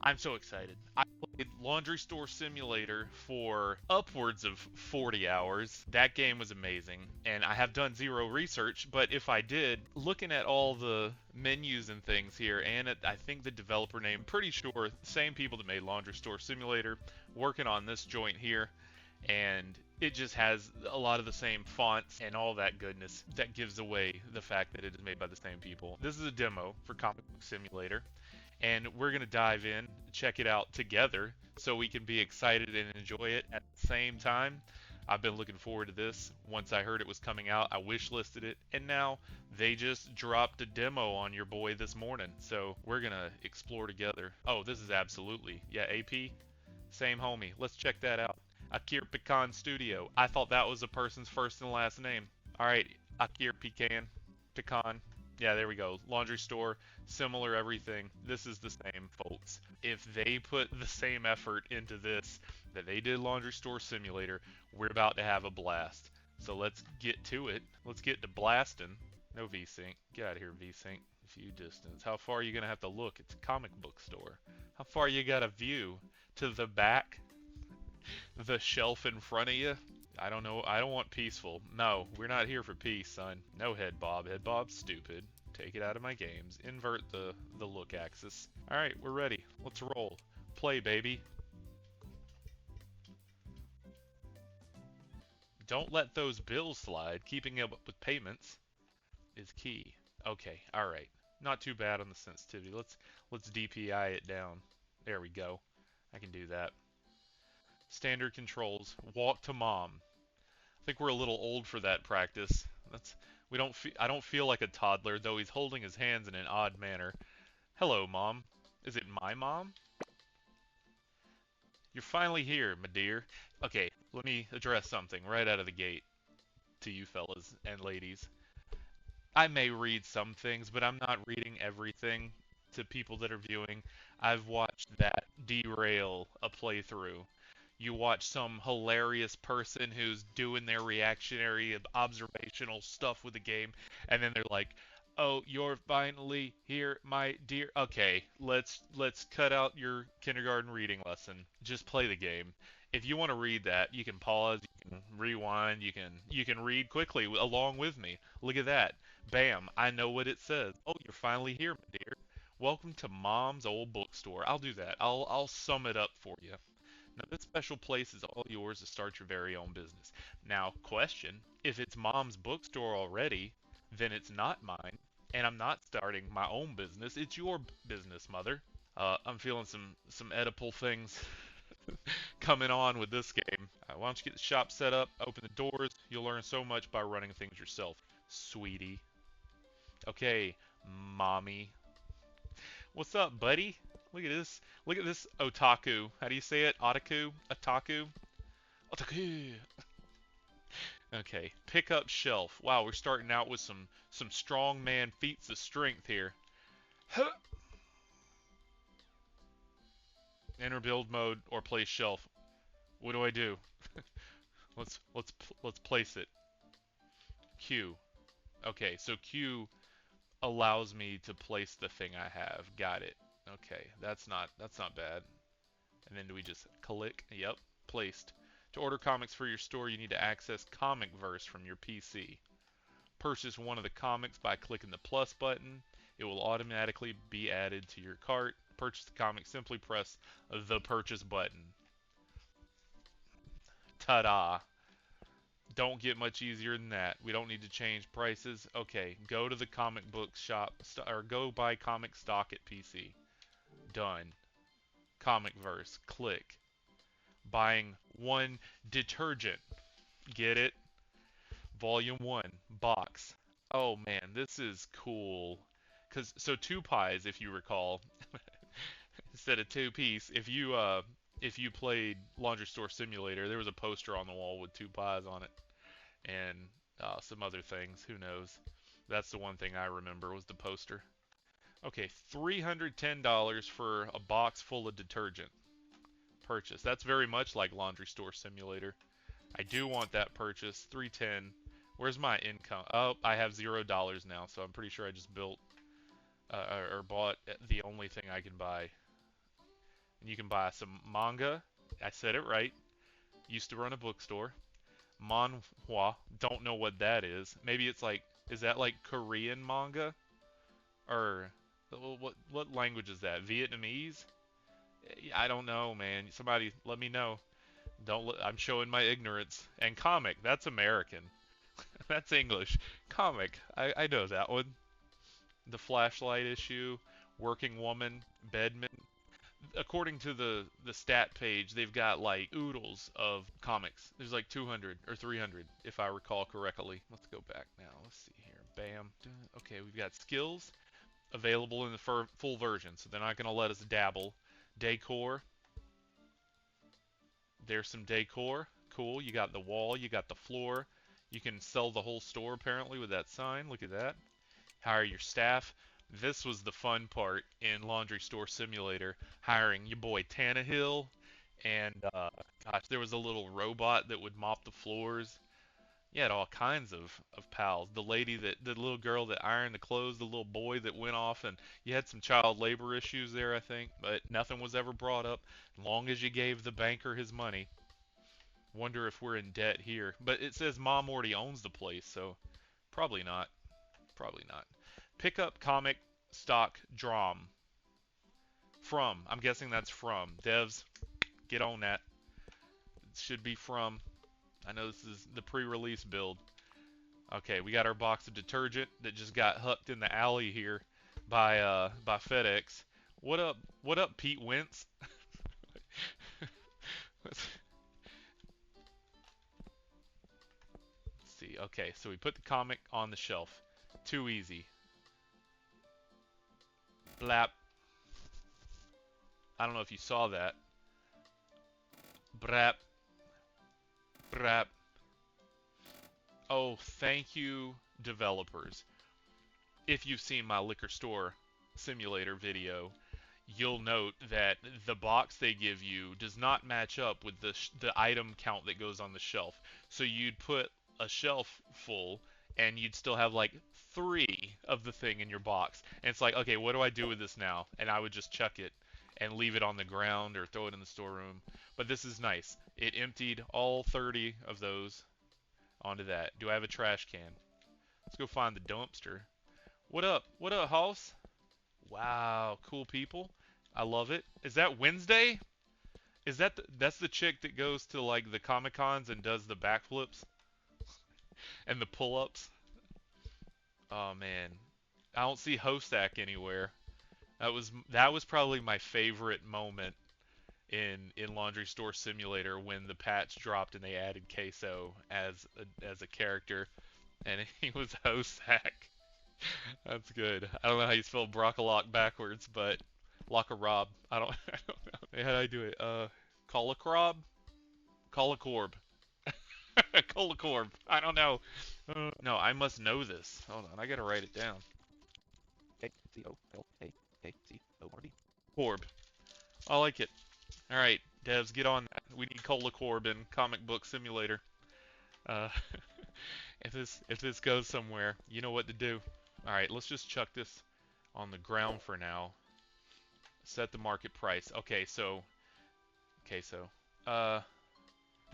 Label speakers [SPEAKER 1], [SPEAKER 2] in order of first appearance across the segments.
[SPEAKER 1] I'm so excited. I played Laundry Store Simulator for upwards of 40 hours. That game was amazing, and I have done zero research, but if I did, looking at all the menus and things here, and I think the developer name, pretty sure, same people that made Laundry Store Simulator, working on this joint here, and it just has a lot of the same fonts and all that goodness that gives away the fact that it is made by the same people. This is a demo for Comic Book Simulator, and we're going to dive in, check it out together so we can be excited and enjoy it at the same time. I've been looking forward to this. Once I heard it was coming out, I wish listed it, and now they just dropped a demo on your boy this morning. So we're going to explore together. Oh, this is absolutely, yeah, AP, same homie. Let's check that out. Akir Pecan Studio. I thought that was a person's first and last name. All right, Akir Pecan. Pecan. Yeah, there we go. Laundry store, similar everything. This is the same, folks. If they put the same effort into this that they did Laundry Store Simulator, we're about to have a blast. So let's get to it. Let's get to blasting. No VSync. Get out of here, VSync. View distance. How far are you going to have to look? It's a comic book store. How far you got to view? To the back? The shelf in front of you? I don't know. I don't want peaceful. No, we're not here for peace, son. No head bob. Head bob's stupid. Take it out of my games. Invert the look axis. All right, we're ready. Let's roll. Play, baby. Don't let those bills slide. Keeping up with payments is key. Okay, all right. Not too bad on the sensitivity. Let's DPI it down. There we go. I can do that. Standard controls. Walk to mom. I think we're a little old for that practice. That's we don't I don't feel like a toddler, though he's holding his hands in an odd manner. Hello, mom. Is it my mom? You're finally here, my dear. Okay, let me address something right out of the gate to you fellas and ladies. I may read some things, but I'm not reading everything to people that are viewing. I've watched that derail a playthrough. You watch some hilarious person who's doing their reactionary observational stuff with the game, and then they're like, "Oh, you're finally here, my dear." Okay, let's cut out your kindergarten reading lesson. Just play the game. If you want to read that, you can pause, you can rewind, you can read quickly along with me. Look at that. Bam, I know what it says. Oh, you're finally here, my dear. Welcome to Mom's old bookstore. I'll do that. I'll sum it up for you. Now, this special place is all yours to start your very own business. Now, question, if it's Mom's bookstore already, then it's not mine, and I'm not starting my own business. It's your business, mother. I'm feeling some Oedipal things coming on with this game. Why don't you get the shop set up, open the doors? You'll learn so much by running things yourself, sweetie. Okay, mommy. What's up, buddy? Look at this. Look at this otaku. How do you say it? Otaku? Otaku? Otaku. Okay. Pick up shelf. Wow, we're starting out with some strong man feats of strength here. Huh. Enter build mode or place shelf. What do I do? Let's place it. Q. Okay, so Q allows me to place the thing I have. Got it. Okay, that's not bad. And then do we just click? Yep, placed. To order comics for your store, you need to access Comic Verse from your PC. Purchase one of the comics by clicking the plus button. It will automatically be added to your cart. Purchase the comic, simply press the purchase button. Ta-da! Don't get much easier than that. We don't need to change prices. Okay, go to the comic book shop, or go buy comic stock at PC. Done. Comic Verse. Click. Buying one detergent. Get it? Volume 1. Box. Oh man, this is cool. So two pies, if you recall, instead of two piece. If you played Laundry Store Simulator, there was a poster on the wall with two pies on it, and some other things. Who knows? That's the one thing I remember was the poster. Okay, $310 for a box full of detergent. Purchase. That's very much like Laundry Store Simulator. I do want that purchase. 310. Where's my income? Oh, I have $0 now, so I'm pretty sure I just built or bought the only thing I can buy. You can buy some manga. I said it right. Used to run a bookstore. Manhwa. Don't know what that is. Maybe it's like, is that like Korean manga? Or what language is that? Vietnamese? I don't know, man. Somebody let me know. Don't. I'm showing my ignorance. And comic. That's American. That's English. Comic. I know that one. The flashlight issue. Working woman. Bedman. According to the stat page, they've got like oodles of comics. There's like 200 or 300, if I recall correctly. Let's go back now. Let's see here. Bam. Okay, we've got skills available in the full version, so they're not going to let us dabble. Decor. There's some decor. Cool. You got the wall. You got the floor. You can sell the whole store apparently with that sign. Look at that. Hire your staff. This was the fun part in Laundry Store Simulator, hiring your boy Tannehill, and gosh, there was a little robot that would mop the floors. You had all kinds of pals. The little girl that ironed the clothes, the little boy that went off, and you had some child labor issues there, I think, but nothing was ever brought up. As long as you gave the banker his money. Wonder if we're in debt here. But it says Mom already owns the place, so probably not. Probably not. Pick up comic stock drum. From. I'm guessing that's from. Devs, get on that. It should be from. I know this is the pre-release build. Okay, we got our box of detergent that just got hooked in the alley here by FedEx. What up, Pete Wentz? Let's see. Okay, so we put the comic on the shelf. Too easy. Blap. I don't know if you saw that. Brap. Brap. Oh, thank you, developers. If you've seen my liquor store simulator video, you'll note that the box they give you does not match up with the item count that goes on the shelf. So you'd put a shelf full, and you'd still have like 3 of the thing in your box. And it's like, okay, what do I do with this now? And I would just chuck it and leave it on the ground or throw it in the storeroom. But this is nice. It emptied all 30 of those onto that. Do I have a trash can? Let's go find the dumpster. What up? What up, Hoss? Wow, cool people. I love it. Is that Wednesday? Is that's the chick that goes to like the Comic Cons and does the backflips and the pull-ups? Oh man, I don't see Hosak anywhere. That was probably my favorite moment in Laundry Store Simulator when the patch dropped and they added Queso as a character, and he was Hosak. That's good. I don't know how you spell Brockalock backwards, but Lockarob. I don't know. Hey, how do I do it? Colacrob? Colacorb. Colacorb. I don't know. No, I must know this. Hold on, I gotta write it down. Corb. Corb. I like it. Alright, devs, get on that. We need Colacorb in Comic Book Simulator. Uh, if this goes somewhere, you know what to do. Alright, let's just chuck this on the ground for now. Set the market price. Uh,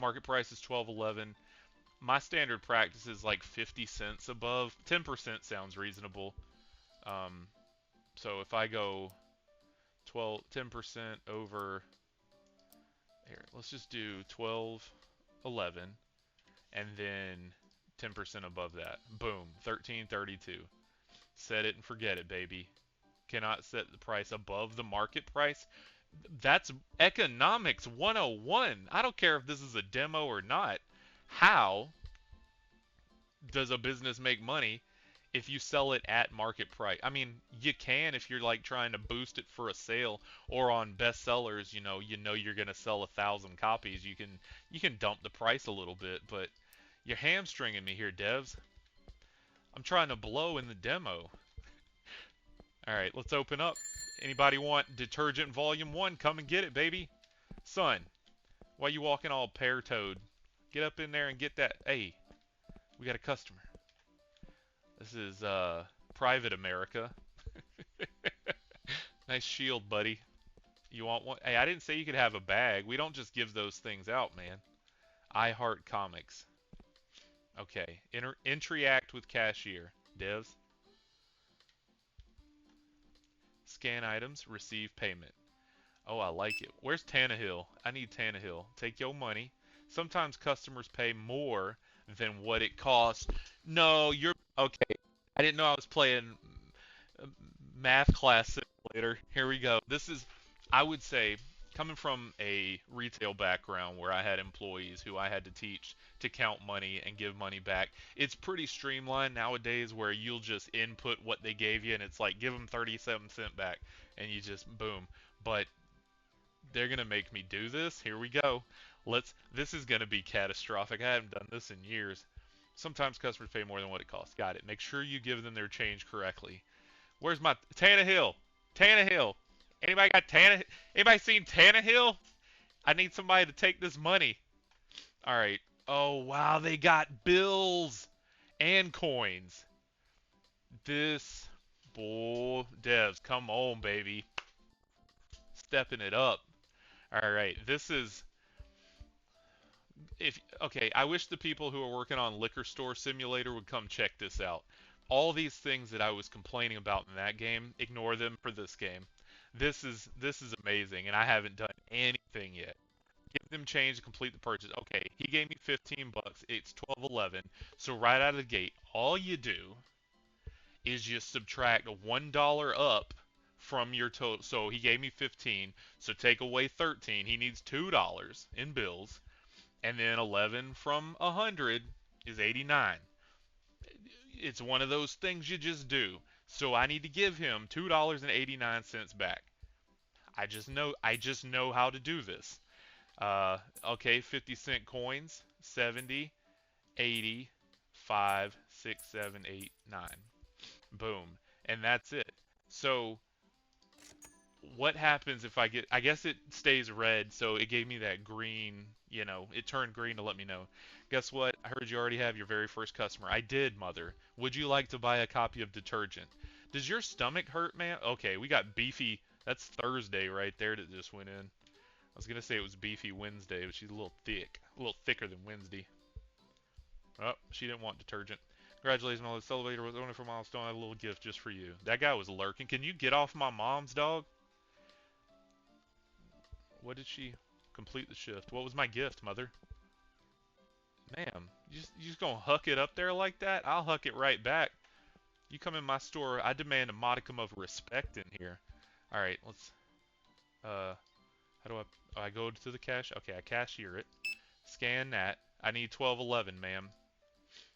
[SPEAKER 1] market price is 12.11. My standard practice is like 50 cents above. 10% sounds reasonable. So if I go 10% over here, let's just do 12.11 and then 10% above that. Boom, 13.32. Set it and forget it, baby. Cannot set the price above the market price. That's economics 101. I don't care if this is a demo or not. How does a business make money if you sell it at market price? I mean, you can if you're like trying to boost it for a sale, or on bestsellers, you know you're gonna sell 1,000 copies. You can dump the price a little bit, but you're hamstringing me here, devs. I'm trying to blow in the demo. All right, let's open up. Anybody want detergent volume 1? Come and get it, baby. Son, why you walking all pear-toed? Get up in there and get that. Hey, we got a customer. This is Private America. Nice shield, buddy. You want one? Hey, I didn't say you could have a bag. We don't just give those things out, man. I heart comics. Okay. Interact with cashier. Devs. Scan items. Receive payment. Oh, I like it. Where's Tannehill? I need Tannehill. Take your money. Sometimes customers pay more than what it costs. No, you're okay. I didn't know I was playing uh, math class simulator. Here we go. This is, I would say, coming from a retail background where I had employees who I had to teach to count money and give money back. It's pretty streamlined nowadays where you'll just input what they gave you and it's like give them 37 cents back and you just boom. But they're gonna make me do this. Here we go. This is gonna be catastrophic. I haven't done this in years. Sometimes customers pay more than what it costs. Got it. Make sure you give them their change correctly. Where's my Tannehill? Tannehill. Anybody got Tannehill? Anybody seen Tannehill? I need somebody to take this money. All right. Oh wow, they got bills and coins. This bull devs, come on, baby, stepping it up. All right, this is if okay, I wish the people who are working on Liquor Store Simulator would come check this out. All these things that I was complaining about in that game, ignore them for this game. This is amazing, and I haven't done anything yet. Give them change to complete the purchase. Okay, he gave me 15 bucks. It's 12.11. So right out of the gate, all you do is you subtract $1 up from your total. So he gave me 15. So take away 13. He needs $2 in bills and then 11 from 100 is 89. It's one of those things you just do. So I need to give him $2.89 back. I just know how to do this. Okay, 50-cent coins, 70, 80, 5, 6, 7, 8, 9. Boom. And that's it. So what happens if I guess it stays red, so it gave me that green, it turned green to let me know. Guess what? I heard you already have your very first customer. I did, mother. Would you like to buy a copy of detergent? Does your stomach hurt, man? Okay, we got beefy. That's Thursday right there that just went in. I was gonna say it was beefy Wednesday, but she's a little thick, a little thicker than Wednesday. Oh, she didn't want detergent. Congratulations on the celebrator with a wonderful milestone. I have a little gift just for you. That guy was lurking. Can you get off my mom's dog? What did she complete the shift? What was my gift, mother? Ma'am, you just gonna huck it up there like that? I'll huck it right back. You come in my store, I demand a modicum of respect in here. All right, let's. How do I go to the cash? Okay, I cashier it. Scan that. I need 12.11, ma'am.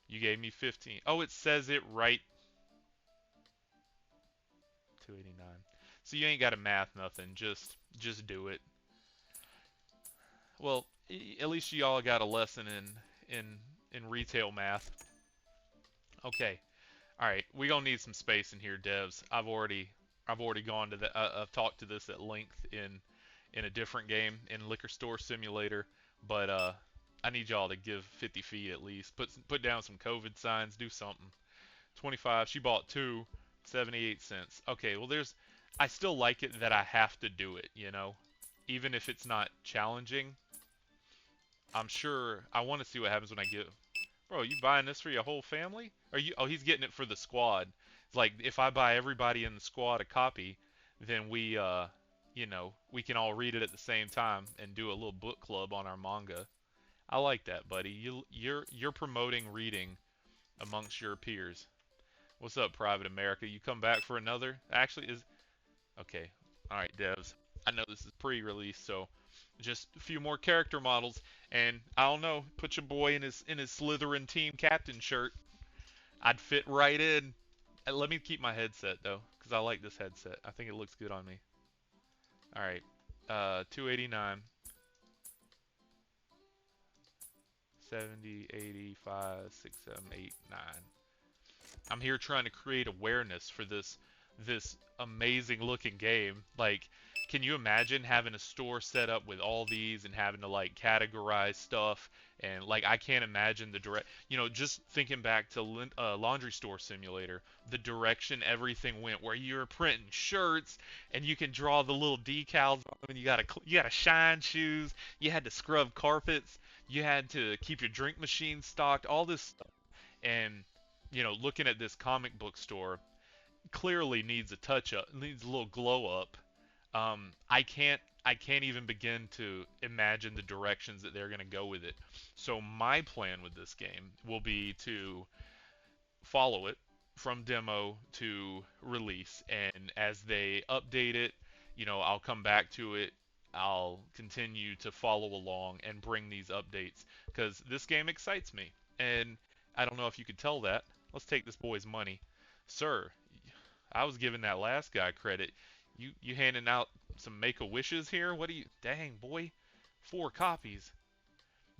[SPEAKER 1] You gave me 15. Oh, it says it right. 289. So you ain't got to math nothing. Just do it. Well, at least y'all got a lesson in retail math. Okay. All right. We gonna need some space in here, devs. I've already gone to the I've talked to this at length in a different game in Liquor Store Simulator, but I need y'all to give 50 feet at least. Put down some COVID signs. Do something. 25. She bought two. 78 cents. Okay. Well, I still like it that I have to do it. Even if it's not challenging. I'm sure I want to see what happens when I get. Bro, you buying this for your whole family? Are you? Oh, he's getting it for the squad. It's like if I buy everybody in the squad a copy, then we can all read it at the same time and do a little book club on our manga. I like that, buddy. You're promoting reading amongst your peers. What's up, Private America? You come back for another? Actually, is okay. All right, devs. I know this is pre-release, so just a few more character models, and I don't know. Put your boy in his Slytherin team captain shirt. I'd fit right in. Let me keep my headset though, because I like this headset. I think it looks good on me. All right, 289, 70, 85, 6, 7, 8, 9. I'm here trying to create awareness for this this amazing looking game. Like, can you imagine having a store set up with all these and having to like categorize stuff? And like, I can't imagine the direct, just thinking back to Laundry Store Simulator, the direction everything went, where you're printing shirts and you can draw the little decals on them, and you gotta shine shoes, you had to scrub carpets, you had to keep your drink machine stocked, all this stuff. And looking at this comic book store, clearly needs a touch up, needs a little glow up. I can't even begin to imagine the directions that they're going to go with it. So my plan with this game will be to follow it from demo to release, and as they update it, I'll come back to it. I'll continue to follow along and bring these updates because this game excites me. And I don't know if you could tell that. Let's take this boy's money. Sir, I was giving that last guy credit. You handing out some make-a-wishes here? What do you? Dang, boy. 4 copies.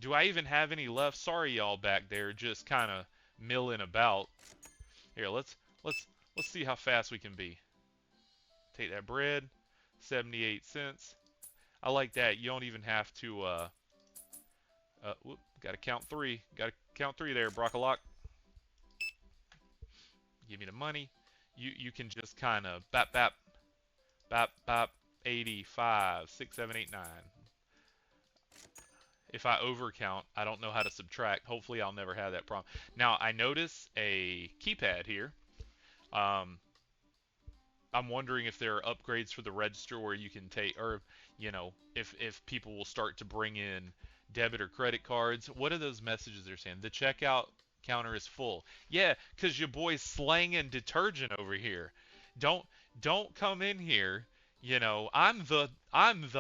[SPEAKER 1] Do I even have any left? Sorry, y'all back there, just kind of milling about. Here, let's let's see how fast we can be. Take that bread, 78 cents. I like that. You don't even have to. Whoop, gotta count three. Gotta count three there, Brockalock. Give me the money. You can just kind of bap bap bap bap. 85, 6, 7, 8, 9. If I overcount, I don't know how to subtract. Hopefully, I'll never have that problem. Now, I notice a keypad here. Um, I'm wondering if there are upgrades for the register where you can take, or if people will start to bring in debit or credit cards. What are those messages they're saying? The checkout counter is full. Yeah, 'cause your boy's slanging detergent over here. Don't don't come in here. I'm the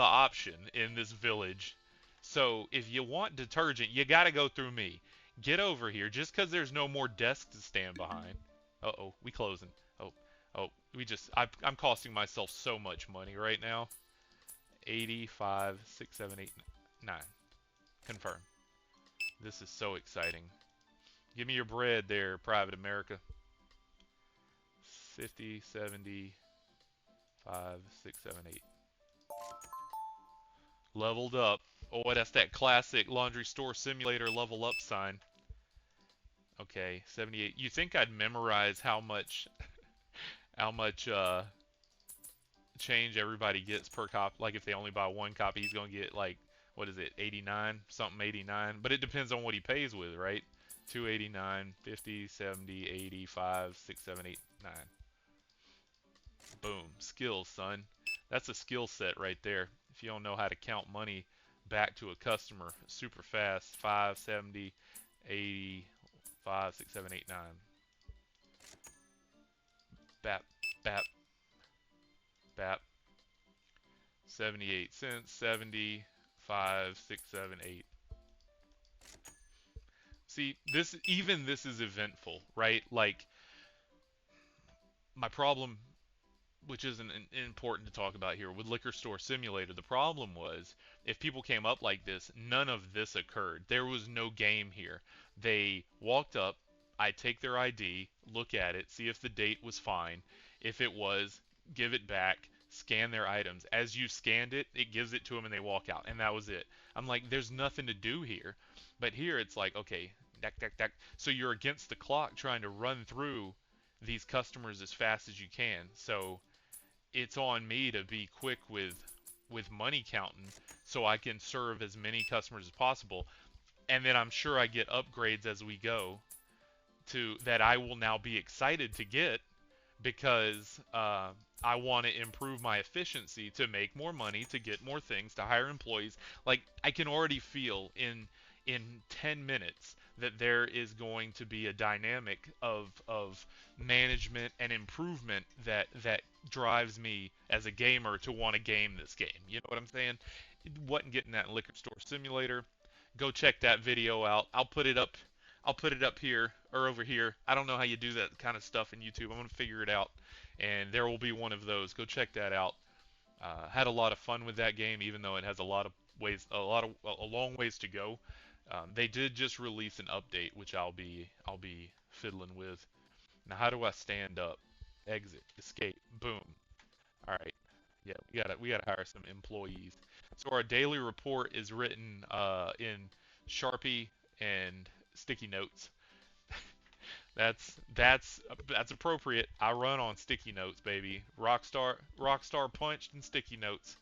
[SPEAKER 1] option in this village. So if you want detergent, you gotta go through me. Get over here. Just 'cause there's no more desk to stand behind. Uh-oh, we closing. Oh, oh, I'm costing myself so much money right now. 85, 6, 7, 8, 9. Confirm. This is so exciting. Give me your bread there, Private America. 50, 70, 5, 6, 7, 8. Leveled up. Oh, that's that classic laundry store simulator level up sign. Okay, 78. You think I'd memorize how much change everybody gets per copy? Like if they only buy 1 copy, he's gonna get like, what is it, 89, something 89. But it depends on what he pays with, right? 289, 50, 70, 85, 6, 7, 8, 9. Boom, skills, son. That's a skill set right there. If you don't know how to count money back to a customer super fast, 5, 70, 80, 5, 6, 7, 8, 9. Bap, bap, bap. 78 cents, 70, 5, 6, 7, 8. See, this is eventful, right? Like, my problem, which isn't important to talk about here, with Liquor Store Simulator, the problem was if people came up like this, none of this occurred. There was no game here. They walked up, I take their ID, look at it, see if the date was fine. If it was, give it back, scan their items. As you scanned it, it gives it to them and they walk out, and that was it. I'm like, there's nothing to do here. But here it's like, okay, deck, deck, deck. So you're against the clock trying to run through these customers as fast as you can. So it's on me to be quick with money counting so I can serve as many customers as possible. And then I'm sure I get upgrades as we go to that I will now be excited to get because I want to improve my efficiency to make more money, to get more things, to hire employees. Like I can already feel in 10 minutes that there is going to be a dynamic of management and improvement that drives me as a gamer to want to game this game. You know what I'm saying? It wasn't getting that in Liquor Store Simulator. Go check that video out. I'll put it up here or over here. I don't know how you do that kind of stuff in YouTube. I'm gonna figure it out, and there will be one of those. Go check that out. Had a lot of fun with that game, even though it has a long ways to go. They did just release an update, which I'll be fiddling with. Now, how do I stand up? exit, escape, boom. All right. Yeah, we gotta hire some employees. So our daily report is written in Sharpie and sticky notes. That's appropriate. I run on sticky notes, baby. Rockstar punched and sticky notes.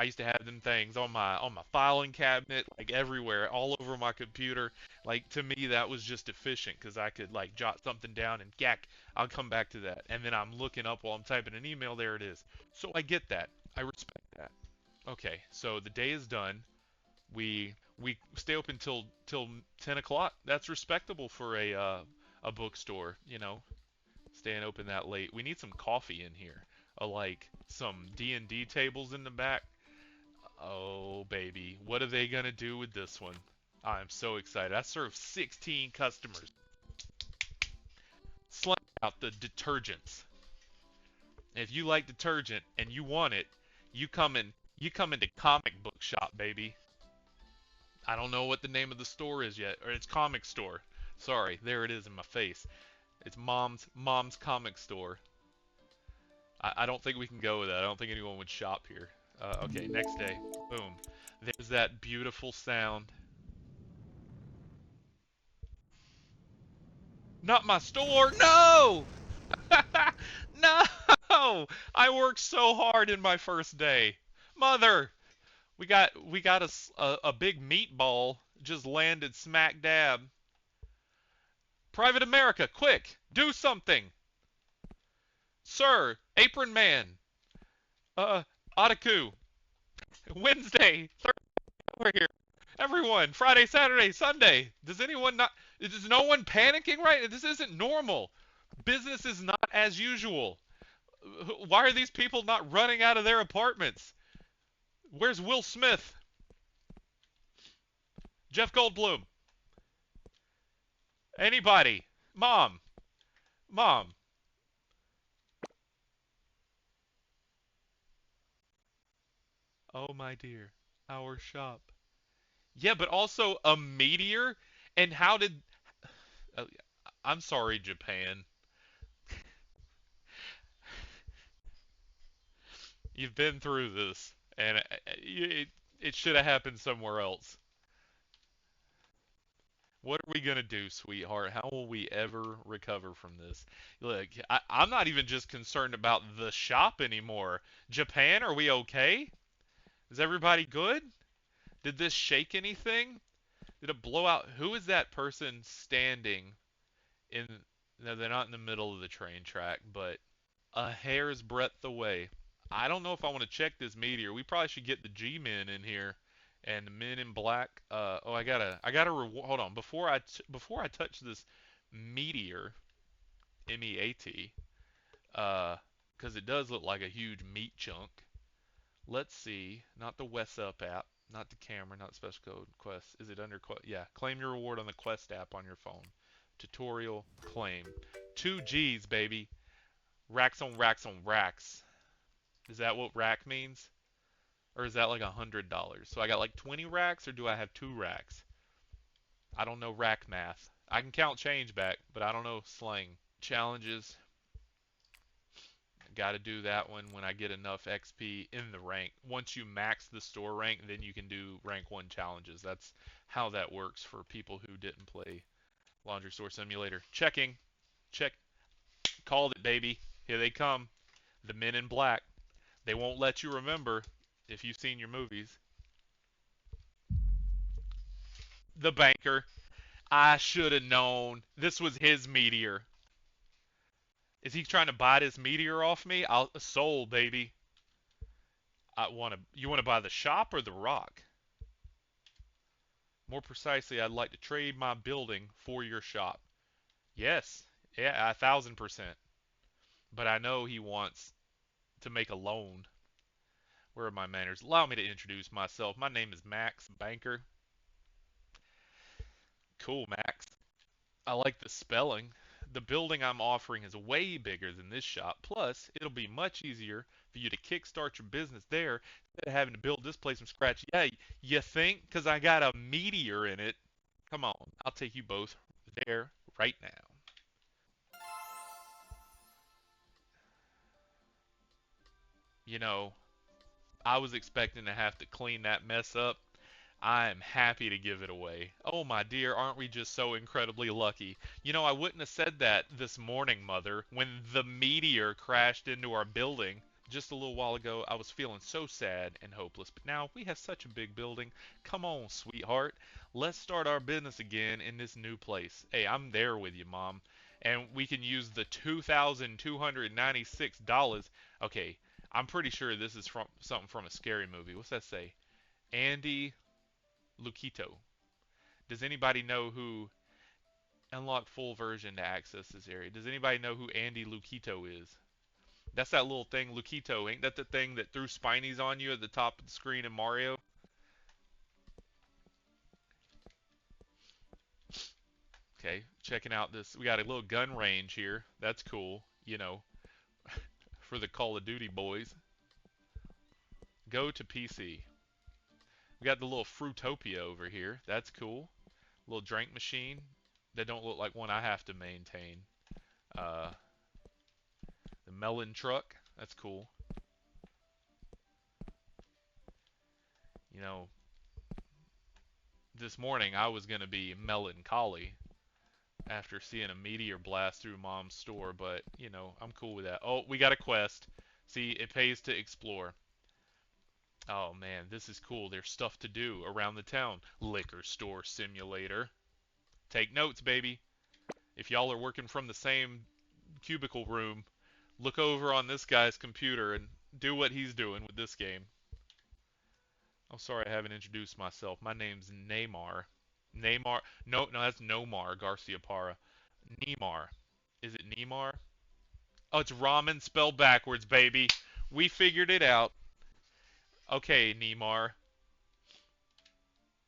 [SPEAKER 1] I used to have them things on my filing cabinet, like everywhere, all over my computer. Like to me, that was just efficient because I could like jot something down and gack, I'll come back to that. And then I'm looking up while I'm typing an email. There it is. So I get that. I respect that. Okay, so the day is done. We stay open till 10 o'clock. That's respectable for a bookstore. Staying open that late. We need some coffee in here. Like some D&D tables in the back. Oh, baby. What are they going to do with this one? I'm so excited. I served 16 customers. Slam out the detergents. If you like detergent and you want it, you come into comic book shop, baby. I don't know what the name of the store is yet, or it's comic store. Sorry, there it is in my face. It's mom's comic store. I don't think we can go with that. I don't think anyone would shop here. Okay, next day. Boom. There's that beautiful sound. Not my store. No! No! I worked so hard in my first day. Mother, we got a big meatball just landed smack dab. Private America, quick, do something. Sir, Apron Man, uh, Otaku, Wednesday, Thursday, over here. Everyone, Friday, Saturday, Sunday. Does anyone not? Is no one panicking right? This isn't normal. Business is not as usual. Why are these people not running out of their apartments? Where's Will Smith? Jeff Goldblum? Anybody? Mom? Mom? Oh, my dear. Our shop. Yeah, but also a meteor? And how did. Uh, I'm sorry, Japan. You've been through this, and it should have happened somewhere else. What are we gonna do, sweetheart? How will we ever recover from this? Look, I'm not even just concerned about the shop anymore. Japan, are we okay? Is everybody good? Did this shake anything? Did it blow out? Who is that person standing in? No, they're not in the middle of the train track, but a hair's breadth away. I don't know if I want to check this meteor. We probably should get the G-men in here and the men in black. Oh, I gotta reward. Hold on, before I touch this meteor, MEAT, because it does look like a huge meat chunk. Let's see. Not the West Up app, not the camera, not special code quest. Is it under quest? Yeah, claim your reward on the Quest app on your phone. Tutorial claim. 2 G's, baby. Racks on racks on racks. Is that what rack means? Or is that like $100? So I got like 20 racks, or do I have 2 racks? I don't know rack math. I can count change back, but I don't know slang. Challenges. Got to do that one when I get enough XP in the rank. Once you max the store rank, then you can do rank 1 challenges. That's how that works for people who didn't play Laundry Store Simulator. Checking. Check. Called it, baby. Here they come. The men in black. They won't let you remember if you've seen your movies. The banker. I should have known. This was his meteor. Is he trying to buy this meteor off me? I'll sold, baby. You want to buy the shop or the rock? More precisely, I'd like to trade my building for your shop. Yes. Yeah, 1,000%. But I know he wants to make a loan. Where are my manners? Allow me to introduce myself. My name is Max Banker. Cool, Max. I like the spelling. The building I'm offering is way bigger than this shop. Plus, it'll be much easier for you to kickstart your business there instead of having to build this place from scratch. Yeah, you think? Because I got a meteor in it. Come on, I'll take you both there right now. You know, I was expecting to have to clean that mess up. I am happy to give it away. Oh, my dear, aren't we just so incredibly lucky? I wouldn't have said that this morning, Mother, when the meteor crashed into our building. Just a little while ago, I was feeling so sad and hopeless, but now we have such a big building. Come on, sweetheart. Let's start our business again in this new place. Hey, I'm there with you, Mom. And we can use the $2,296. Okay, I'm pretty sure this is from something from a scary movie. What's that say? Andy Luquito. Does anybody know who unlock full version to access this area? Does anybody know who Andy Luquito is? That's that little thing, Luquito. Ain't that the thing that threw spinies on you at the top of the screen in Mario? Okay, checking out this. We got a little gun range here. That's cool. For the Call of Duty boys. Go to PC. We got the little Fruitopia over here. That's cool. Little drink machine. That don't look like one I have to maintain. Uh, the melon truck. That's cool. You know, this morning I was going to be melancholy after seeing a meteor blast through Mom's store, but, I'm cool with that. Oh, we got a quest. See, it pays to explore. Oh man, this is cool. There's stuff to do around the town. Liquor store simulator. Take notes, baby. If y'all are working from the same cubicle room, look over on this guy's computer and do what he's doing with this game. I'm sorry I haven't introduced myself. My name's Neymar. Neymar. No, no, that's Nomar Garcia Parra. Neymar. Is it Neymar? Oh, it's ramen spelled backwards, baby. We figured it out. Okay, Neymar.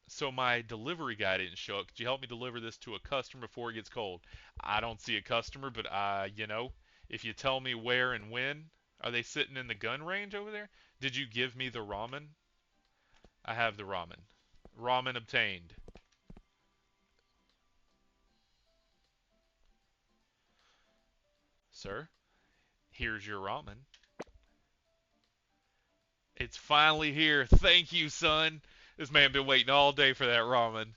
[SPEAKER 1] So my delivery guy didn't show up. Could you help me deliver this to a customer before it gets cold? I don't see a customer, but if you tell me where and when, are they sitting in the gun range over there? Did you give me the ramen? I have the ramen. Ramen obtained. Sir, here's your ramen. It's finally here. Thank you, son. This man been waiting all day for that ramen.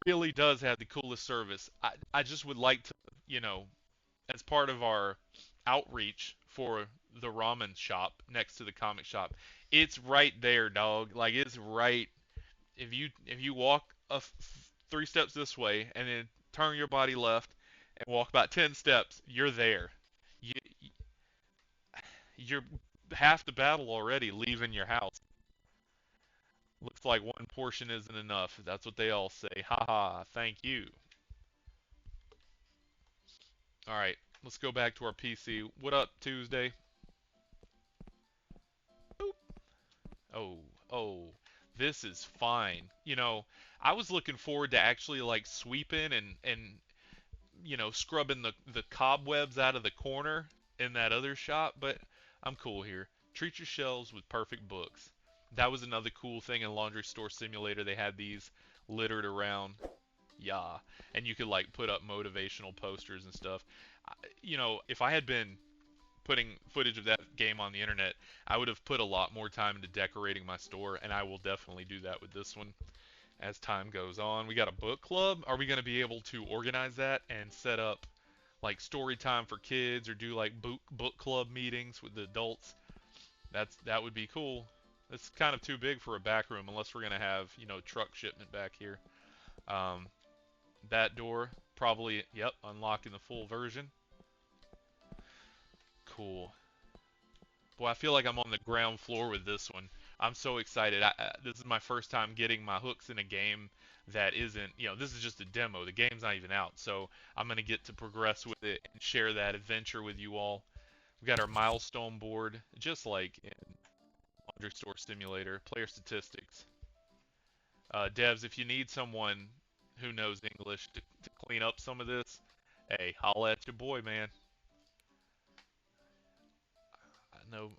[SPEAKER 1] Really does have the coolest service. I just would like to, you know, as part of our outreach for the ramen shop next to the comic shop. It's right there, dog. Like it's right. If you walk three steps this way and then turn your body left and walk about 10 steps, you're there. You you're half the battle already leaving your house. Looks like one portion isn't enough. That's what they all say. Haha, thank you. All right, let's go back to our PC. What up, Tuesday? Boop. Oh, oh, this is fine. I was looking forward to actually like sweeping and scrubbing the cobwebs out of the corner in that other shop, but I'm cool here. Treat your shelves with perfect books. That was another cool thing in Laundry Store Simulator. They had these littered around. Yeah, and you could like put up motivational posters and stuff. If I had been putting footage of that game on the internet, I would have put a lot more time into decorating my store, and I will definitely do that with this one as time goes on. We got a book club. Are we going to be able to organize that and set up like story time for kids or do like book club meetings with the adults? That would be cool. It's kind of too big for a back room unless we're going to have, truck shipment back here. Um, that door probably, yep, unlocking the full version. Cool. Boy, I feel like I'm on the ground floor with this one. I'm so excited. This is my first time getting my hooks in a game that isn't, this is just a demo. The game's not even out. So I'm going to get to progress with it and share that adventure with you all. We got our milestone board, just like in Laundry Store Simulator. Player statistics. Devs, if you need someone who knows English to clean up some of this, hey, holla at your boy, man.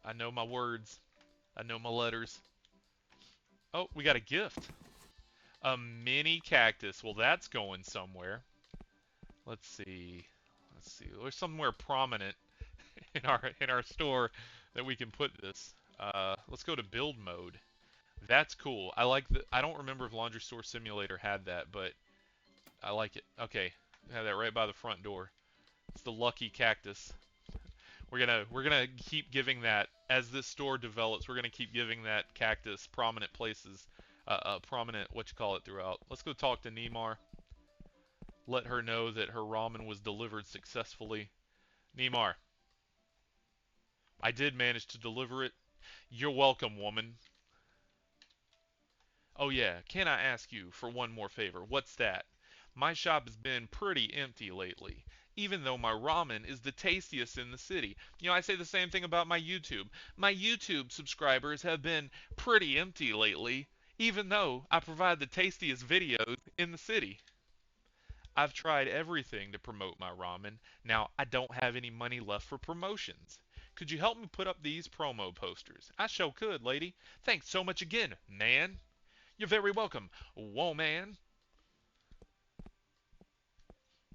[SPEAKER 1] I know my words. I know my letters. Oh, we got a gift. A mini cactus. Well, that's going somewhere. Let's see. Let's see. There's somewhere prominent in our store that we can put this. Let's go to build mode. That's cool. I like the. I don't remember if Laundry Store Simulator had that, but I like it. Okay, have that right by the front door. It's the lucky cactus. We're gonna keep giving that as this store develops. We're gonna keep giving that cactus prominent places, prominent what you call it throughout. Let's go talk to Neymar. Let her know that her ramen was delivered successfully. Neymar, I did manage to deliver it. You're welcome, woman. Oh yeah, can I ask you for one more favor? What's that? My shop has been pretty empty lately, even though my ramen is the tastiest in the city. I say the same thing about my YouTube. My YouTube subscribers have been pretty empty lately, even though I provide the tastiest videos in the city. I've tried everything to promote my ramen. Now I don't have any money left for promotions. Could you help me put up these promo posters? I sure could, lady. Thanks so much again, man. You're very welcome. Whoa, man.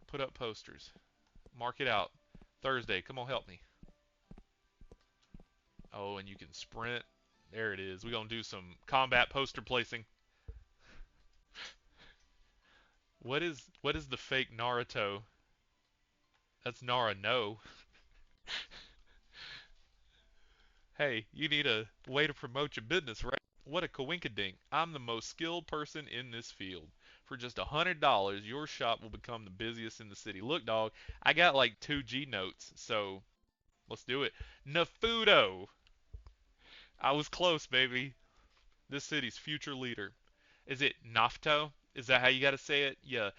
[SPEAKER 1] Put up posters. Mark it out. Thursday, come on, help me. Oh, and you can sprint. There it is. We're going to do some combat poster placing. What is the fake Naruto? That's Nara no. Hey, you need a way to promote your business, right? What a coinkydink. I'm the most skilled person in this field. For just $100, your shop will become the busiest in the city. Look, dog, I got like 2G notes, so let's do it. Nafudo! I was close, baby. This city's future leader. Is it Nafto? Is that how you gotta say it? You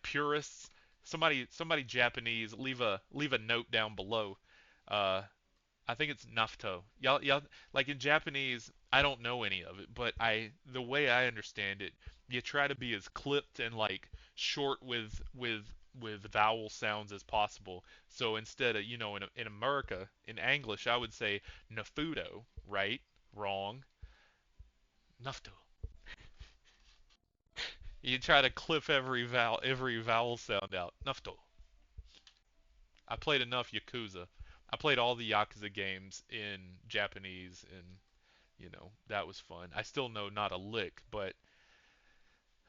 [SPEAKER 1] purists. Somebody Japanese, leave a note down below. Uh, I think it's Nafto. Y'all, like in Japanese, I don't know any of it, but the way I understand it, you try to be as clipped and like short with vowel sounds as possible. So instead of, in America, in English, I would say Nafudo, right? Wrong. Nafto. You try to clip every vowel sound out. Nafto. I played enough Yakuza. I played all the Yakuza games in Japanese, and that was fun. I still know not a lick, but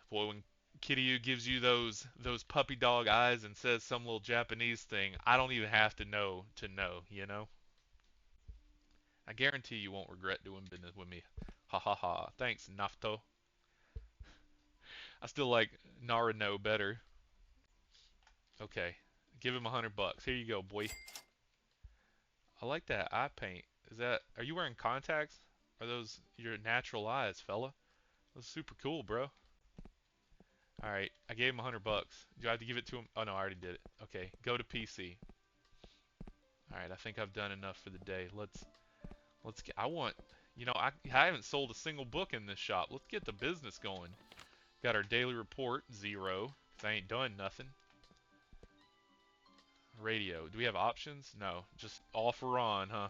[SPEAKER 1] boy, when Kiryu gives you those puppy dog eyes and says some little Japanese thing, I don't even have to know to know. I guarantee you won't regret doing business with me. Ha ha ha. Thanks, Nafto. I still like Naruto better. Okay, give him $100. Here you go, boy. I like that eye paint. Are you wearing contacts? Are those your natural eyes, fella? That's super cool, bro. Alright, I gave him $100. Do I have to give it to him? Oh no, I already did it. Okay, go to PC. Alright, I think I've done enough for the day. Let's get. I haven't sold a single book in this shop. Let's get the business going. Got our daily report, 0, 'cause I ain't done nothing. Radio. Do we have options? No, just offer on, huh?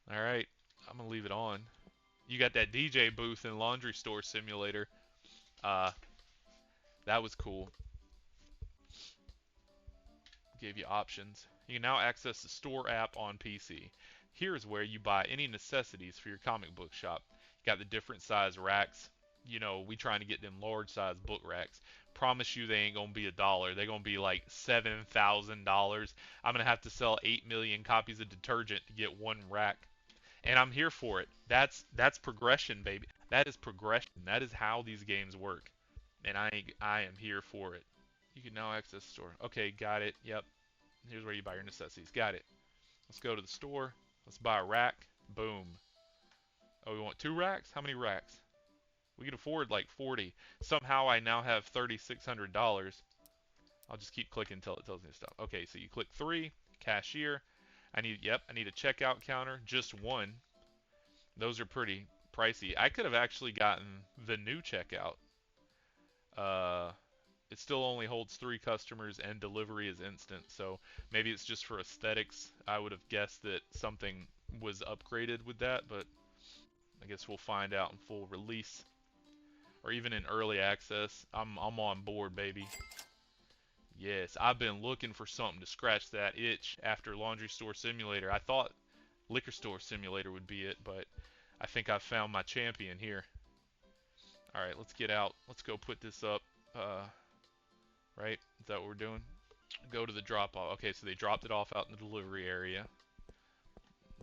[SPEAKER 1] Alright, I'm gonna leave it on. You got that DJ booth in Laundry Store Simulator. Uh, that was cool. Gave you options. You can now access the store app on PC. Here's where you buy any necessities for your comic book shop. You got the different size racks. We trying to get them large size book racks. Promise you they ain't gonna be $1. They're gonna be like $7,000. I'm gonna have to sell 8 million copies of detergent to get one rack. And I'm here for it. That's progression, baby. That is progression. That is how these games work. And I am here for it. You can now access the store. Okay, got it. Yep. Here's where you buy your necessities. Got it. Let's go to the store. Let's buy a rack. Boom. Oh, we want 2 racks? How many racks? We can afford like 40. Somehow I now have $3,600. I'll just keep clicking until it tells me to stop. Okay, so you click 3, cashier. I need a checkout counter, just 1. Those are pretty pricey. I could have actually gotten the new checkout. Uh, it still only holds 3 customers and delivery is instant, so maybe it's just for aesthetics. I would have guessed that something was upgraded with that, but I guess we'll find out in full release or even in early access. I'm on board, baby. Yes, I've been looking for something to scratch that itch after Laundry Store Simulator. I thought Liquor Store Simulator would be it, but I think I've found my champion here. All right, let's get out. Let's go put this up. Right? Is that what we're doing? Go to the drop off. Okay, so they dropped it off out in the delivery area.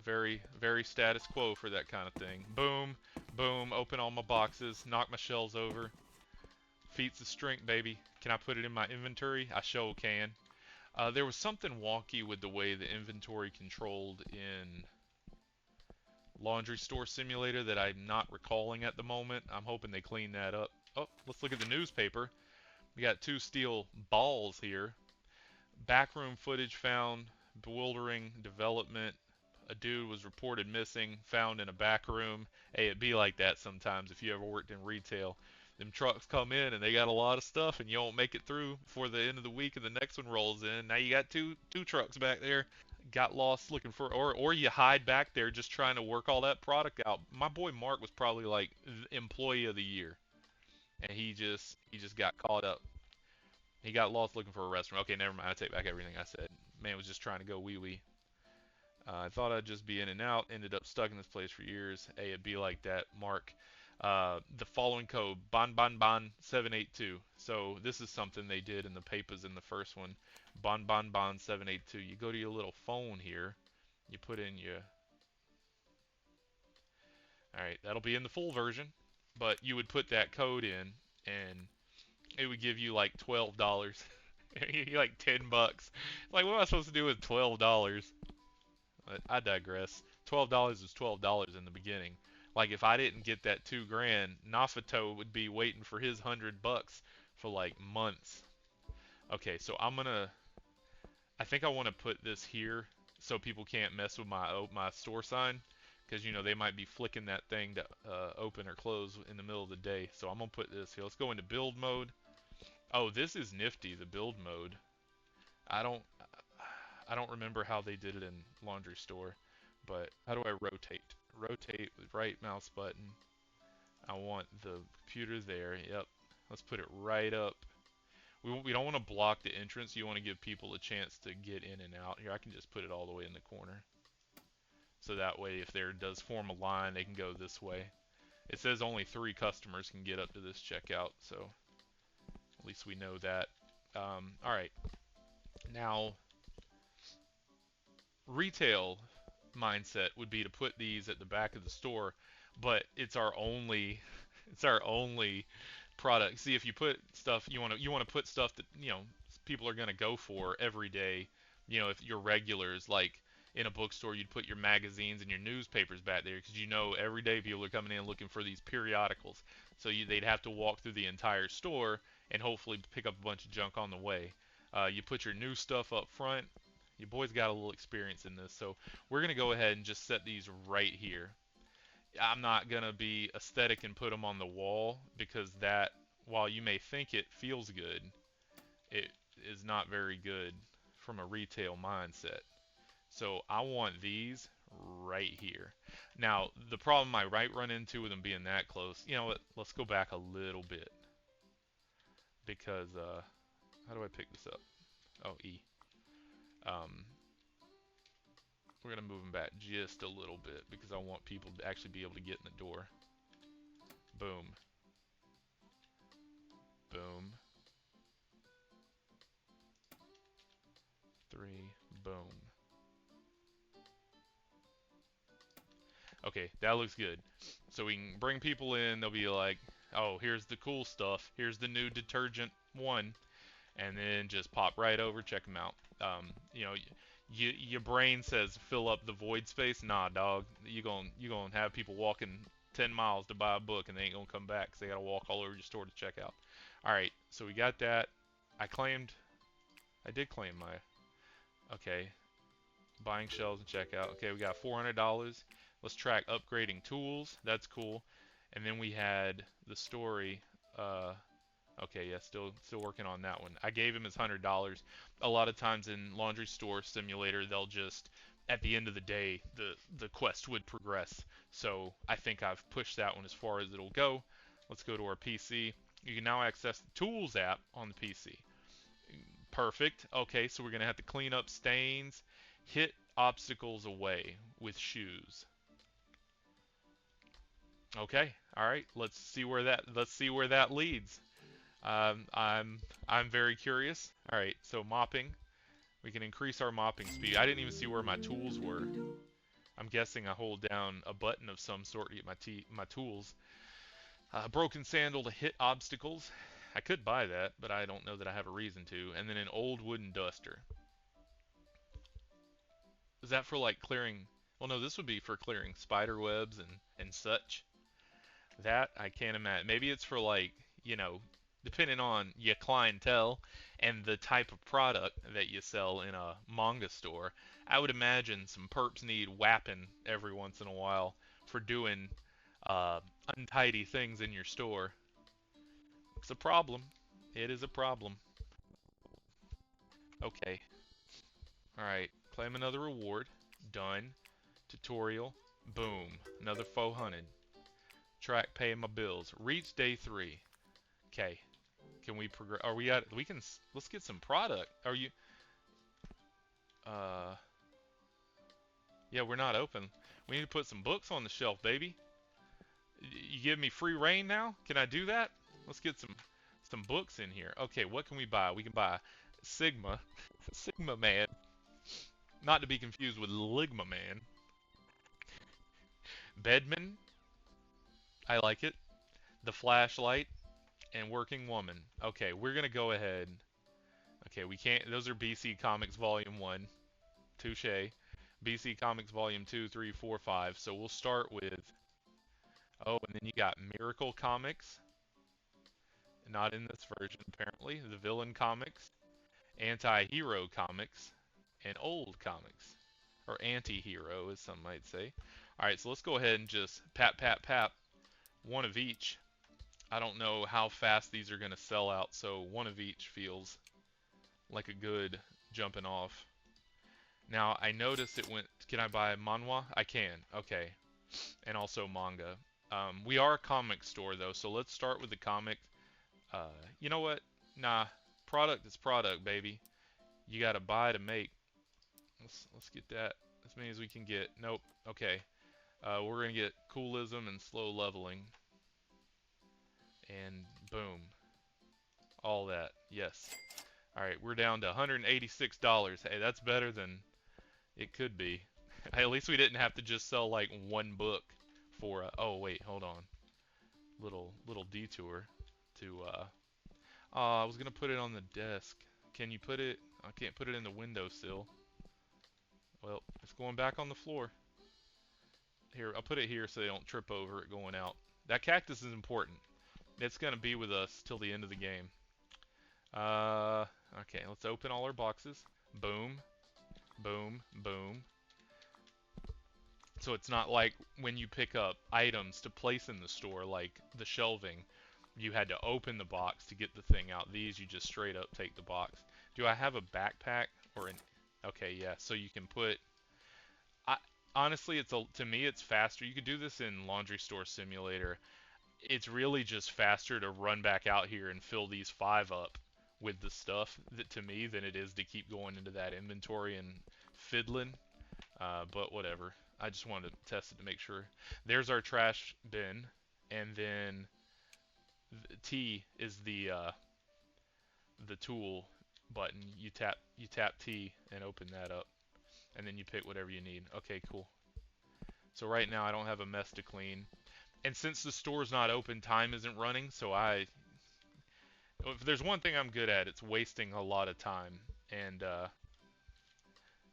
[SPEAKER 1] Very, very status quo for that kind of thing. Boom, boom, open all my boxes, knock my shelves over. Feats of strength, baby. Can I put it in my inventory? I sure can. There was something wonky with the way the inventory controlled in Laundry Store Simulator that I'm not recalling at the moment. I'm hoping they clean that up. Oh, let's look at the newspaper. We got 2 steel balls here. Backroom footage found, bewildering development. A dude was reported missing, found in a back room. Hey, it'd be like that sometimes if you ever worked in retail. Them trucks come in and they got a lot of stuff and you don't make it through before the end of the week and the next one rolls in. Now you got two trucks back there. Got lost looking for, or you hide back there just trying to work all that product out. My boy Mark was probably like employee of the year, and he just got caught up. He got lost looking for a restroom. Okay, never mind. I take back everything I said. Man was just trying to go wee wee. I thought I'd just be in and out. Ended up stuck in this place for years. Hey, it'd be like that, Mark. The following code, Bon 782. So this is something they did in the papers in the first one. Bon 782. You go to your little phone here. You put in your... Alright, that'll be in the full version. But you would put that code in, and it would give you like $12. Like $10. Like, what am I supposed to do with $12? But I digress. $12 is $12 in the beginning. Like if I didn't get that 2 grand, Nafito would be waiting for his $100 for like months. Okay, so I think I want to put this here so people can't mess with my store sign, because you know they might be flicking that thing to open or close in the middle of the day. So I'm gonna put this here. Let's go into build mode. Oh, this is nifty, the build mode. I don't I don't remember how they did it in Laundry Store, but how do I rotate? Rotate with right mouse button. I want the computer there. Yep. Let's put it right up. We don't want to block the entrance. You want to give people a chance to get in and out. Here, I can just put it all the way in the corner. So that way, if there does form a line, they can go this way. It says only 3 customers can get up to this checkout, so at least we know that. Alright. Now, retail mindset would be to put these at the back of the store, but it's our only product. See, if you put stuff you want to put stuff that, people are going to go for every day, if you're regulars, like in a bookstore, you'd put your magazines and your newspapers back there because every day people are coming in looking for these periodicals. So they'd have to walk through the entire store and hopefully pick up a bunch of junk on the way. You put your new stuff up front. Your boy's got a little experience in this, so we're going to go ahead and just set these right here. I'm not going to be aesthetic and put them on the wall, because that, while you may think it feels good, it is not very good from a retail mindset. So I want these right here. Now, the problem I might run into with them being that close, you know what, let's go back a little bit, because, how do I pick this up? Oh, E. Um, We're going to move them back just a little bit because I want people to actually be able to get in the door. Boom. Boom. 3. Boom. Okay, that looks good. So we can bring people in. They'll be like, oh, here's the cool stuff. Here's the new detergent 1. And then just pop right over, check them out. Your brain says fill up the void space. Nah, dog. You're gonna have people walking 10 miles to buy a book and they ain't gonna come back because they gotta walk all over your store to check out. Alright, so we got that. I did claim my, okay, buying shelves and checkout. Okay, we got $400. Let's track upgrading tools. That's cool. And then we had the story, okay, yeah, still working on that one. I gave him his $100. A lot of times in Laundry Store Simulator, they'll just, at the end of the day, the quest would progress. So I think I've pushed that one as far as it'll go. Let's go to our PC. You can now access the Tools app on the PC. Perfect. Okay, so we're going to have to clean up stains. Hit obstacles away with shoes. Okay, all right. Let's see where that leads. Um, I'm I'm very curious. All right, so mopping. We can increase our mopping speed. I didn't even see where my tools were. I'm guessing I hold down a button of some sort to get my tools. Broken sandal to hit obstacles. I could buy that, but I don't know that I have a reason to. And then an old wooden duster. Is that for like clearing? Well, no, this would be for clearing spider webs and such. That I can't imagine. Maybe it's for like, depending on your clientele and the type of product that you sell in a manga store. I would imagine some perps need whapping every once in a while for doing uh, untidy things in your store. It's a problem. It is a problem. Okay. All right. Claim another reward. Done. Tutorial. Boom. Another 400. Track paying my bills. Reach day 3. Okay. Can we progress? Are we at? We can. Let's get some product. Are you? Uh. Yeah, we're not open. We need to put some books on the shelf, baby. You give me free reign now? Can I do that? Let's get some books in here. Okay, what can we buy? We can buy Sigma, Sigma Man, not to be confused with Ligma Man. Bedman, I like it. The Flashlight and Working Woman. Okay, we're gonna go ahead. Okay, we can't. Those are BC Comics Volume 1. Touche. BC Comics Volume 2, 3, 4, 5. So we'll start with. Oh, and then you got Miracle Comics. Not in this version, apparently. The Villain Comics. Anti-Hero Comics. And Old Comics. Or Anti-Hero, as some might say. Alright, so let's go ahead and just pap. One of each. I don't know how fast these are going to sell out, so one of each feels like a good jumping off. Now, I noticed it went. Can I buy manhwa? I can. Okay. And also manga. We are a comic store, though, so let's start with the comic. You know what? Nah. Product is product, baby. You gotta buy to make. Let's get that as many as we can get. Nope. Okay. We're gonna get coolism and slow leveling. And boom. All that. Yes. Alright, we're down to $186. Hey, that's better than it could be. At least we didn't have to just sell like one book for oh wait, hold on. Little detour to I was gonna put it on the desk. Can you put it? I can't put it in the windowsill. Well, it's going back on the floor. Here, I'll put it here so they don't trip over it going out. That cactus is important. It's gonna be with us till the end of the game. Uh, okay, let's open all our boxes. Boom, boom, boom. So it's not like when you pick up items to place in the store, like the shelving, you had to open the box to get the thing out. These, you just straight up take the box. Do I have a backpack or an... Okay, yeah, so you can put... I, honestly, to me, it's faster. You could do this in Laundry Store Simulator. It's really just faster to run back out here and fill these 5 up with the stuff that, to me, than it is to keep going into that inventory and fiddling. But whatever. I just wanted to test it to make sure. There's our trash bin, and then T is the tool button. You tap T and open that up, and then you pick whatever you need. Okay, cool. So right now I don't have a mess to clean, and since the store's not open, time isn't running. So if there's one thing I'm good at, it's wasting a lot of time, and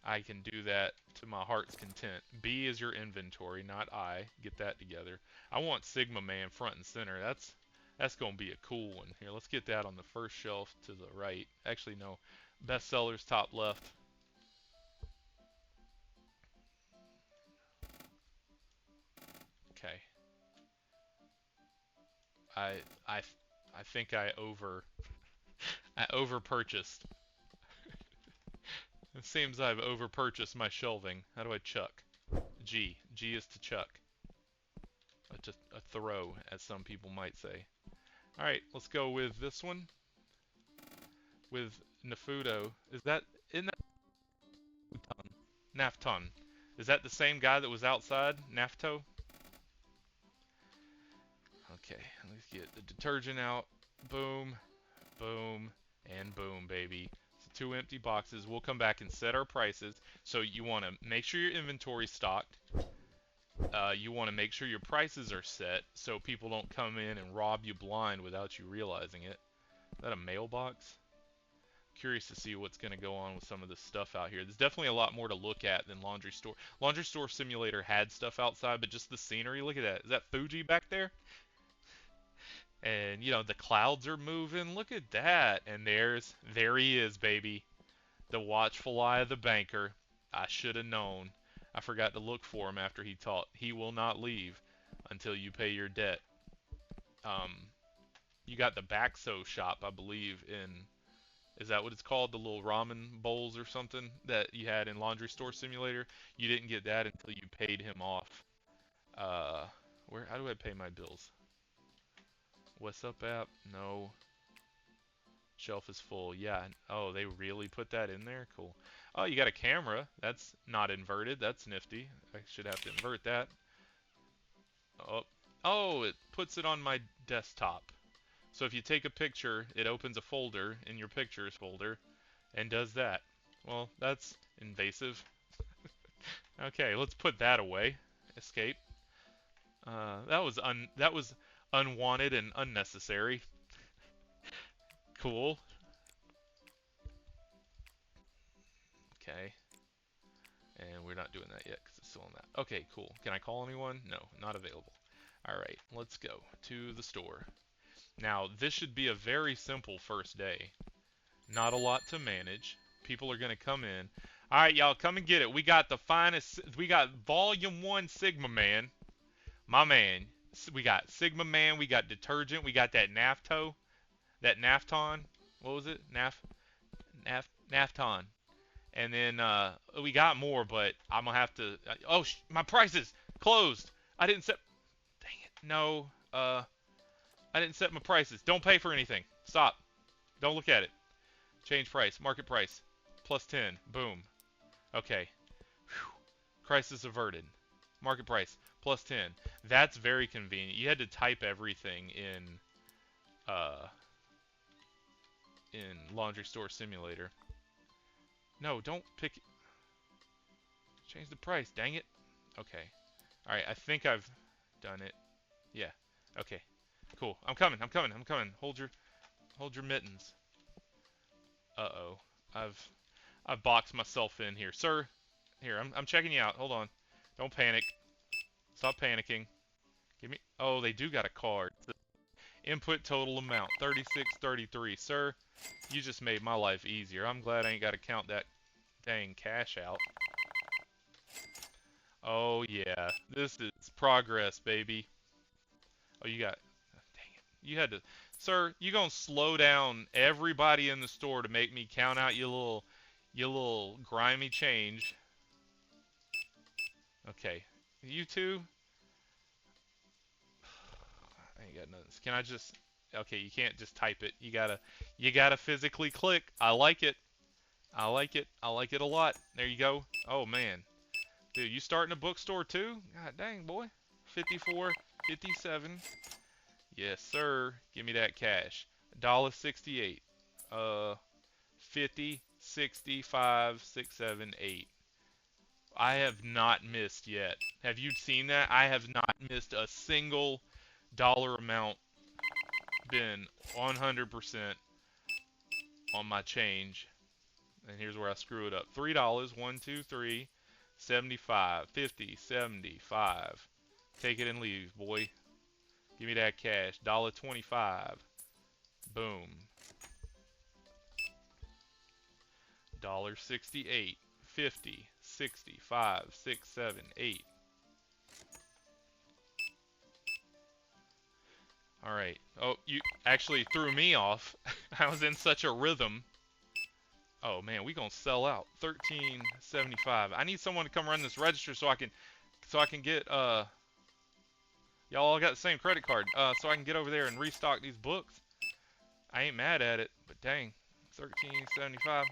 [SPEAKER 1] I can do that to my heart's content. B is your inventory, not I. Get that together. I want Sigma Man front and center. That's going to be a cool one. Here, let's get that on the first shelf to the right. Actually, no. Bestsellers top left. Okay. I I I think I over purchased. It seems I've over purchased my shelving. How do I chuck? G. G is to chuck. Just a throw, as some people might say. Alright, let's go with this one. With Nafudo. Isn't that Futon? Nafton. Is that the same guy that was outside? Nafto? Okay, let's get the detergent out. Boom, boom, and boom, baby. So 2 empty boxes. We'll come back and set our prices. So you want to make sure your inventory's stocked. You want to make sure your prices are set so people don't come in and rob you blind without you realizing it. Is that a mailbox? Curious to see what's going to go on with some of this stuff out here. There's definitely a lot more to look at than Laundry Store. Laundry Store Simulator had stuff outside, but just the scenery. Look at that. Is that Fuji back there? And, the clouds are moving. Look at that. And there he is, baby. The watchful eye of the banker. I should have known. I forgot to look for him after he taught. He will not leave until you pay your debt. You got the Baxo shop, I believe, in... Is that what it's called? The little ramen bowls or something that you had in Laundry Store Simulator? You didn't get that until you paid him off. How do I pay my bills? What's up app? No. Shelf is full. Yeah. Oh, they really put that in there? Cool. Oh, you got a camera. That's not inverted. That's nifty. I should have to invert that. Oh, it puts it on my desktop. So if you take a picture, it opens a folder in your pictures folder and does that. Well, that's invasive. Okay, let's put that away. Escape. That was unwanted and unnecessary. Cool. Okay. And we're not doing that yet because it's still on that. Okay, cool. Can I call anyone? No, not available. Alright, let's go to the store. Now, this should be a very simple first day. Not a lot to manage. People are going to come in. Alright, y'all, come and get it. We got the finest... We got Volume 1 Sigma Man. My man. We got Sigma Man. We got detergent. We got that Nafto. That Nafton. What was it? Nafton. And then we got more, but I'm going to have to... my prices closed. I didn't set... Dang it. No. I didn't set my prices. Don't pay for anything. Stop. Don't look at it. Change price. Market price. Plus 10. Boom. Okay. Whew. Crisis averted. Market price. Plus 10. That's very convenient. You had to type everything in Laundry Store Simulator. No, don't pick... Change the price. Dang it. Okay. Alright, I think I've done it. Yeah. Okay. Cool. I'm coming. Hold your mittens. Uh-oh. I've boxed myself in here. Sir, here, I'm checking you out. Hold on. Don't panic. Stop panicking. Give me... Oh, they do got a card. Input total amount, 36.33. Sir, you just made my life easier. I'm glad I ain't got to count that dang cash out. Oh, yeah. This is progress, baby. Oh, you got... Dang it. You had to... Sir, you gonna slow down everybody in the store to make me count out your little grimy change. Okay. You two? I ain't got nothing. Can I just... Okay, you can't just type it. You gotta physically click. I like it. I like it. I like it a lot. There you go. Oh, man. Dude, you starting a bookstore too? God dang, boy. 54, 57. Yes, sir. Give me that cash. $1.68. 50, 65, 6, 7, 8. I have not missed yet. Have you seen that? I have not missed a single dollar amount. Been 100% on my change. And here's where I screw it up. $3, 1, 2, 3, 75, 50, 75. Take it and leave, boy. Give me that cash. $1.25. Boom. $1.68. 50, 65, 6, 7, 8. Alright. Oh, you actually threw me off. I was in such a rhythm. Oh man, we gonna sell out. 13.75. I need someone to come run this register so I can get y'all all got the same credit card. So I can get over there and restock these books. I ain't mad at it, but dang. 13.75.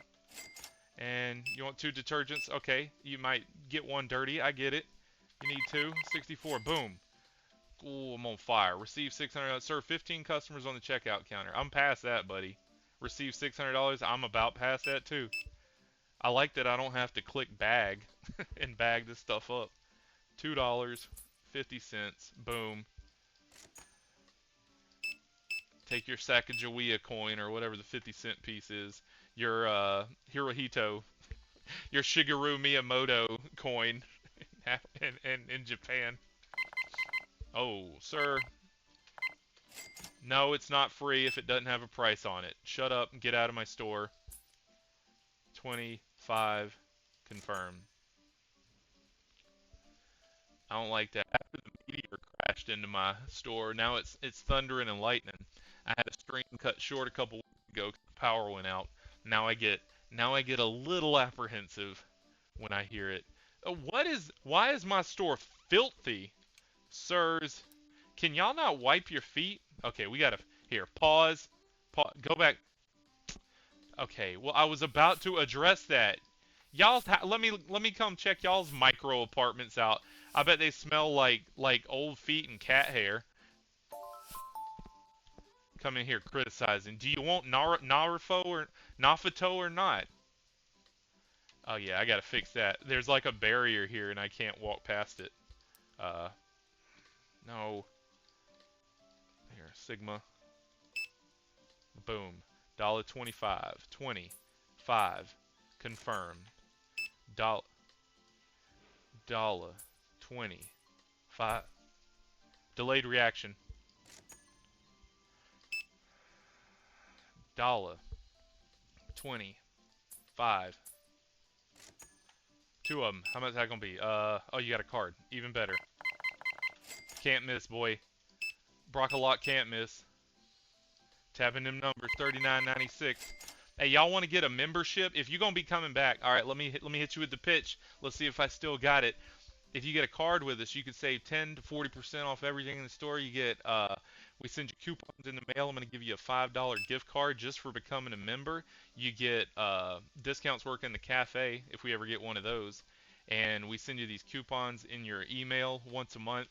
[SPEAKER 1] And you want 2 detergents? Okay, you might get 1 dirty. I get it. You need 2. 64. Boom. Ooh, I'm on fire. Receive $600. Serve 15 customers on the checkout counter. I'm past that, buddy. Receive $600. I'm about past that too. I like that I don't have to click bag and bag this stuff up. $2.50. Boom. Take your Sacagawea coin or whatever the 50-cent piece is. Your Hirohito, your Shigeru Miyamoto coin in Japan. Oh, sir. No, it's not free if it doesn't have a price on it. Shut up and get out of my store. 25. Confirm. I don't like that. After the meteor crashed into my store, now it's thundering and lightning. I had a stream cut short a couple weeks ago 'cause the power went out. Now I get a little apprehensive when I hear it. Why is my store filthy? Sirs, can y'all not wipe your feet? Okay, we gotta, here, pause, go back. Okay, well, I was about to address that. Let me come check y'all's micro apartments out. I bet they smell like old feet and cat hair. Come in here criticizing. Do you want Naruto or Nafuto or not? Oh yeah, I gotta fix that. There's like a barrier here and I can't walk past it. Uh, no. Here, Sigma. Boom. $1.25. 25. Confirm. Dollar 25. Delayed reaction. Dollar 25. 2 of them. How much is that gonna be? Oh, you got a card. Even better. Can't miss, boy. Brocolot can't miss. Tapping them numbers. 39.96. Hey, y'all want to get a membership? If you're gonna be coming back, all right. Let me hit you with the pitch. Let's see if I still got it. If you get a card with us, you can save 10 to 40% off everything in the store. You get, we send you coupons in the mail. I'm going to give you a $5 gift card just for becoming a member. You get discounts working in the cafe if we ever get one of those. And we send you these coupons in your email once a month.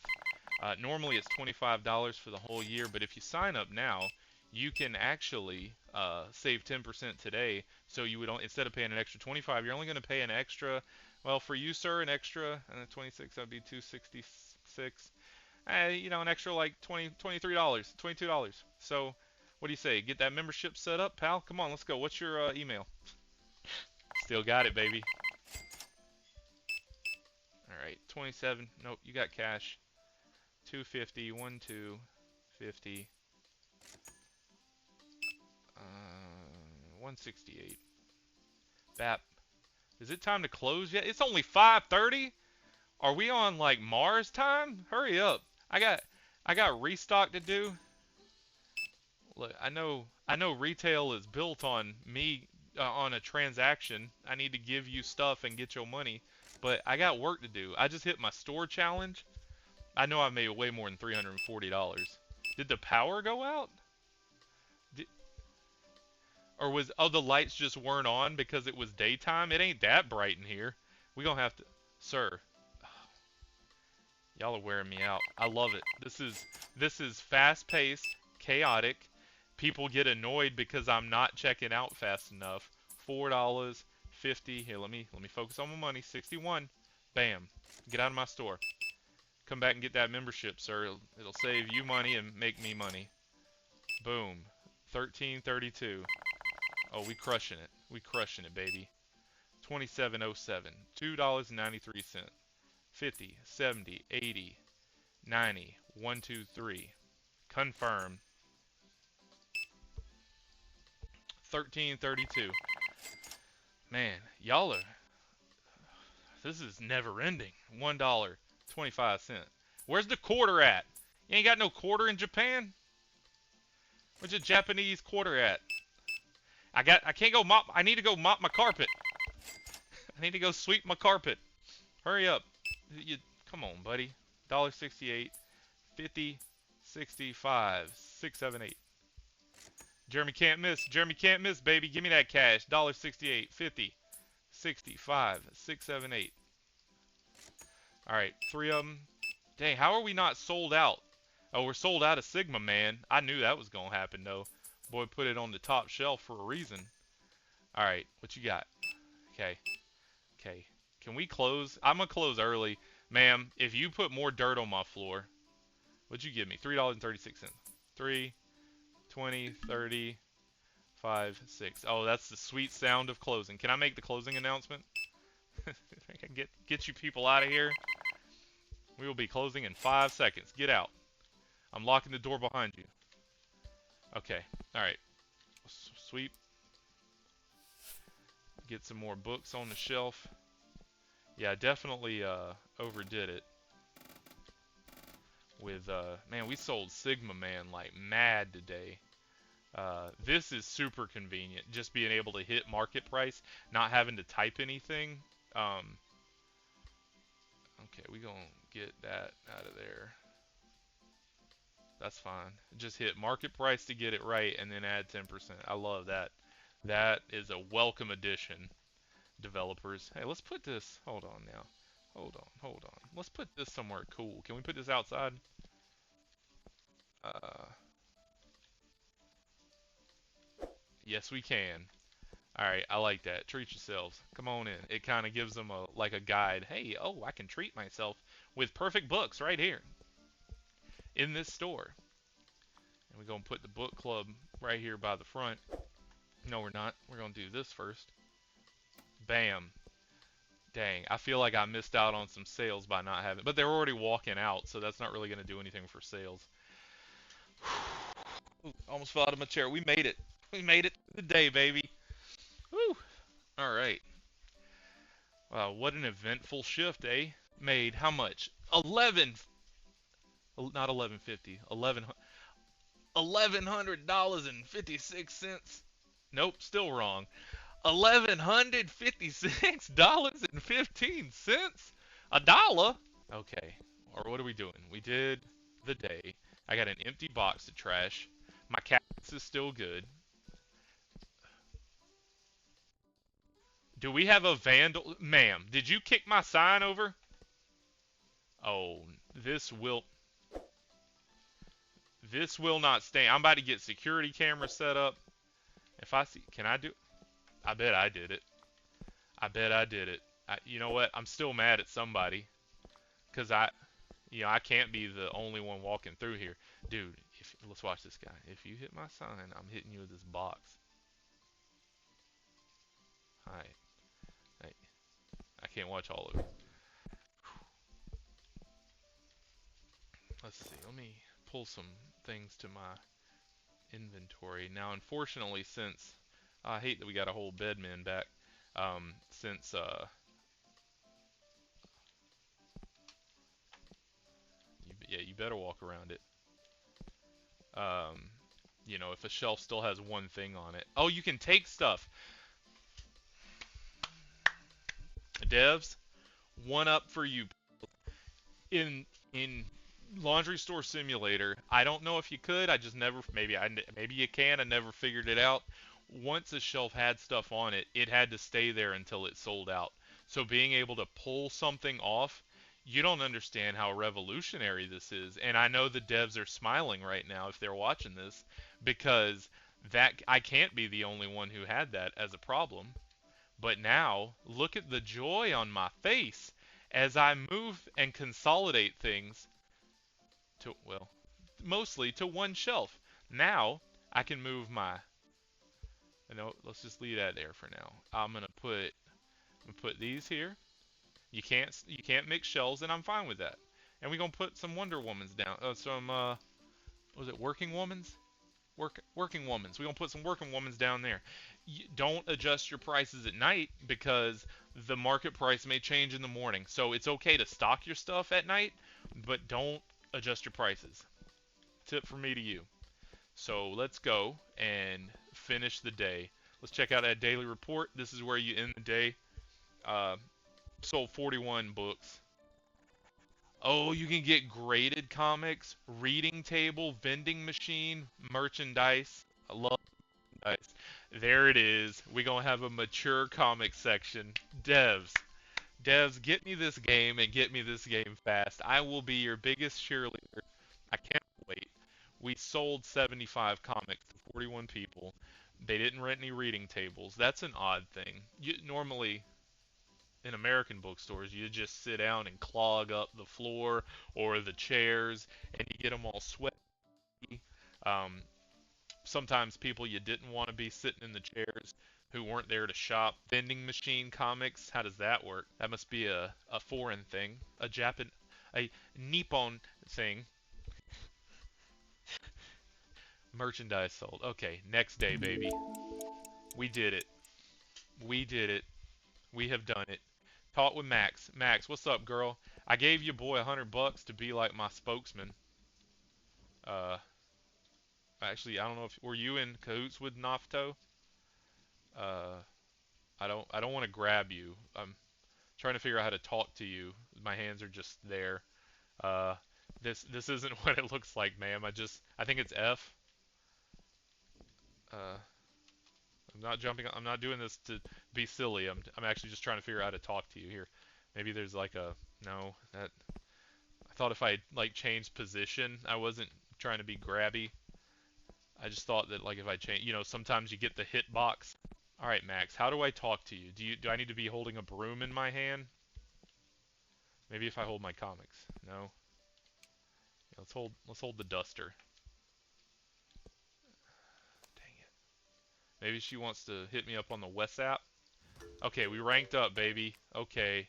[SPEAKER 1] Normally it's $25 for the whole year, but if you sign up now, you can actually save 10% today. So you would, instead of paying an extra 25, you're only going to pay an extra. Well, for you, sir, an extra, 26, that would be 266. You know, an extra like $23, $22. So, what do you say? Get that membership set up, pal? Come on, let's go. What's your email? Still got it, baby. All right, 27. Nope, you got cash. 250, 250. 168. BAP. Is it time to close yet? It's only 5:30. Are we on like Mars time? Hurry up. I got restock to do. Look, I know retail is built on me on a transaction. I need to give you stuff and get your money, but I got work to do. I just hit my store challenge. I know I made way more than $340. Did the power go out? Or was, oh, the lights just weren't on because it was daytime? It ain't that bright in here. We gonna have to, sir. Y'all are wearing me out. I love it. This is fast-paced, chaotic. People get annoyed because I'm not checking out fast enough. $4.50. Here, let me focus on my money. 61. Bam. Get out of my store. Come back and get that membership, sir. It'll save you money and make me money. Boom. 13.32. Oh, we crushing it. We crushing it, baby. 27.07. $2.93. 50, 70, 80, 90, 1, 2, 3. Confirm. 13.32. Man, y'all are... This is never ending. $1.25. Where's the quarter at? You ain't got no quarter in Japan? Where's the Japanese quarter at? I can't go mop. I need to go mop my carpet. I need to go sweep my carpet. Hurry up. Come on, buddy. $1.68. 50, 65, 678. Jeremy can't miss. Jeremy can't miss, baby. Give me that cash. $1.68. 50. 65, 6, 7, 8. All right, 3 of them. Dang, how are we not sold out? Oh, we're sold out of Sigma, man. I knew that was going to happen, though. Boy, put it on the top shelf for a reason. All right, what you got? Okay, okay. Can we close? I'm going to close early. Ma'am, if you put more dirt on my floor, what'd you give me? $3.36. 3, 20, 30, 5, 6. Oh, that's the sweet sound of closing. Can I make the closing announcement? get you people out of here. We will be closing in 5 seconds. Get out. I'm locking the door behind you. Okay. All right. Sweep. Get some more books on the shelf. Yeah, I definitely overdid it. With man, we sold Sigma Man like mad today. This is super convenient, just being able to hit market price, not having to type anything. Okay, we gonna get that out of there. That's fine. Just hit market price to get it right, and then add 10%. I love that. That is a welcome addition, developers. Hey, let's put this. Hold on now. Hold on, hold on. Let's put this somewhere cool. Can we put this outside? Uh, yes, we can. All right, I like that. Treat yourselves. Come on in. It kind of gives them a like a guide. Hey, oh, I can treat myself with perfect books right here in this store. And we're gonna put the book club right here by the front. No, we're not. We're gonna do this first. Bam. Dang, I feel like I missed out on some sales by not having, but they're already walking out, so that's not really gonna do anything for sales. Ooh, almost fell out of my chair. We made it. We made it today, baby. Woo. All right. Wow, what an eventful shift, eh? Made how much? 11, not 11.50, 1100 $11.56. Nope, still wrong. $1,156.15. A dollar? Okay. Or what are we doing? We did the day. I got an empty box of trash. My cactus is still good. Do we have a vandal? Ma'am, did you kick my sign over? Oh, this will this will not stand. I'm about to get security cameras set up. If I see, can I do? I bet I did it. I bet I did it. You know what? I'm still mad at somebody because I can't be the only one walking through here, dude. Let's watch this guy. If you hit my sign, I'm hitting you with this box. Hi. Hey, I can't watch all of it. Let's see. Let me pull some things to my inventory. Now, unfortunately, since I hate that we got a whole bedman back, since you better walk around it. Um, if a shelf still has one thing on it. Oh, you can take stuff. Devs, one up for you. In Laundry Store Simulator, I don't know if you could. I just never. Maybe you can. I never figured it out. Once a shelf had stuff on it, it had to stay there until it sold out. So being able to pull something off, you don't understand how revolutionary this is. And I know the devs are smiling right now if they're watching this because that I can't be the only one who had that as a problem. But now, look at the joy on my face as I move and consolidate things to, well, mostly to one shelf. Now, I can move no, let's just leave that there for now. I'm gonna put these here. You can't mix shelves, and I'm fine with that. And we're gonna put some Wonder Womans down. Was it Working Womans? Working Womans. We're gonna put some Working Womans down there. Don't adjust your prices at night because the market price may change in the morning. So it's okay to stock your stuff at night, but don't adjust your prices. Tip from me to you. So let's go and finish the day. Let's check out that daily report. This is where you end the day. Uh, Sold 41 books. Oh, you can get graded comics, reading table, vending machine, merchandise. I love merchandise. There it is. We gonna have a mature comic section. Devs, get me this game and get me this game fast. I will be your biggest cheerleader. I can't wait. We sold 75 comics to 41 people. They didn't rent any reading tables. That's an odd thing. Normally, in American bookstores, you just sit down and clog up the floor or the chairs, and you get them all sweaty. Um, Sometimes people you didn't want to be sitting in the chairs who weren't there to shop. Vending machine comics, how does that work? That must be a foreign thing, a Nippon thing. Merchandise sold. Okay, next day, baby. We did it. We did it. We have done it. Talk with Max. Max, what's up, girl? I gave your boy $100 to be like my spokesman. Uh, Actually, I don't know if were you in cahoots with Nafto? Uh, I don't want to grab you. I'm trying to figure out how to talk to you. My hands are just there. Uh, this isn't what it looks like, ma'am. I think it's F. Uh, I'm not jumping. I'm not doing this to be silly. I'm actually just trying to figure out how to talk to you here. Maybe there's like a no. That I thought if I like changed position, I wasn't trying to be grabby. I just thought that like if I change, sometimes you get the hit box. All right, Max. How do I talk to you? Do I need to be holding a broom in my hand? Maybe if I hold my comics. No. Yeah, let's hold the duster. Dang it. Maybe she wants to hit me up on the WhatsApp. Okay, we ranked up, baby. Okay.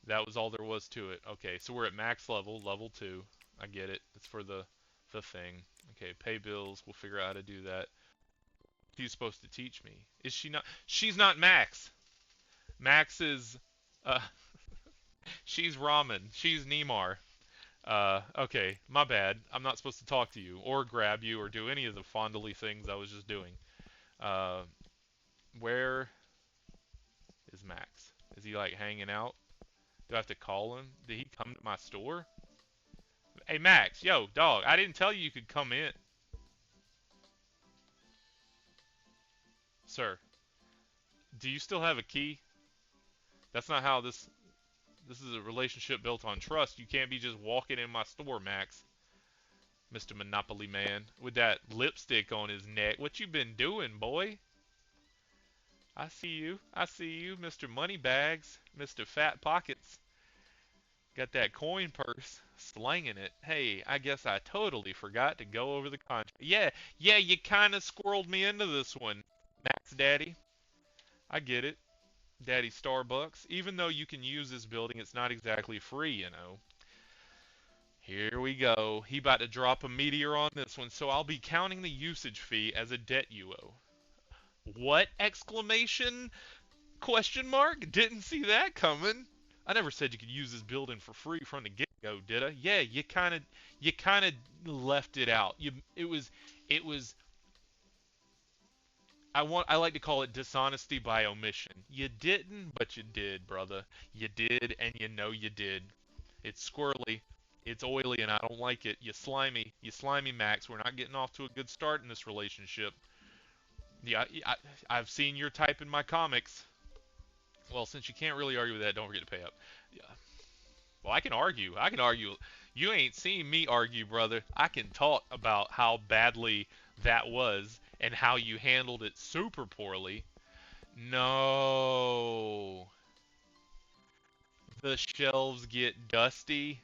[SPEAKER 1] That was all there was to it. Okay, so we're at max level, level 2. I get it. It's for the thing. Okay, pay bills. We'll figure out how to do that. She's supposed to teach me. Is she not? She's not Max. Max is uh she's Ramen. She's Neymar. Okay, my bad. I'm not supposed to talk to you or grab you or do any of the fondly things I was just doing. Uh, where is Max? Is he like hanging out? Do I have to call him? Did he come to my store? Hey Max, yo, dog, I didn't tell you you could come in. Sir, do you still have a key? That's not how this is a relationship built on trust. You can't be just walking in my store, Max. Mr. Monopoly Man, with that lipstick on his neck. What you been doing, boy? I see you. I see you, Mr. Moneybags, Mr. Fat Pockets. Got that coin purse, slanging it. Hey, I guess I totally forgot to go over the contract. Yeah, you kind of squirreled me into this one, Max Daddy. I get it. Daddy Starbucks. Even though you can use this building, it's not exactly free. Here we go. He about to drop a meteor on this one, so I'll be counting the usage fee as a debt you owe. What? Exclamation? Question mark? Didn't see that coming. I never said you could use this building for free from the get-go, did I? Yeah, you kind of left it out. It was I like to call it dishonesty by omission. You didn't, but you did, brother. You did, and you know you did. It's squirrely, it's oily, and I don't like it. You slimy Max. We're not getting off to a good start in this relationship. Yeah, I've seen your type in my comics. Well, since you can't really argue with that, don't forget to pay up. Yeah. Well, I can argue. I can argue. You ain't seen me argue, brother. I can talk about how badly that was and how you handled it super poorly. No. The shelves get dusty.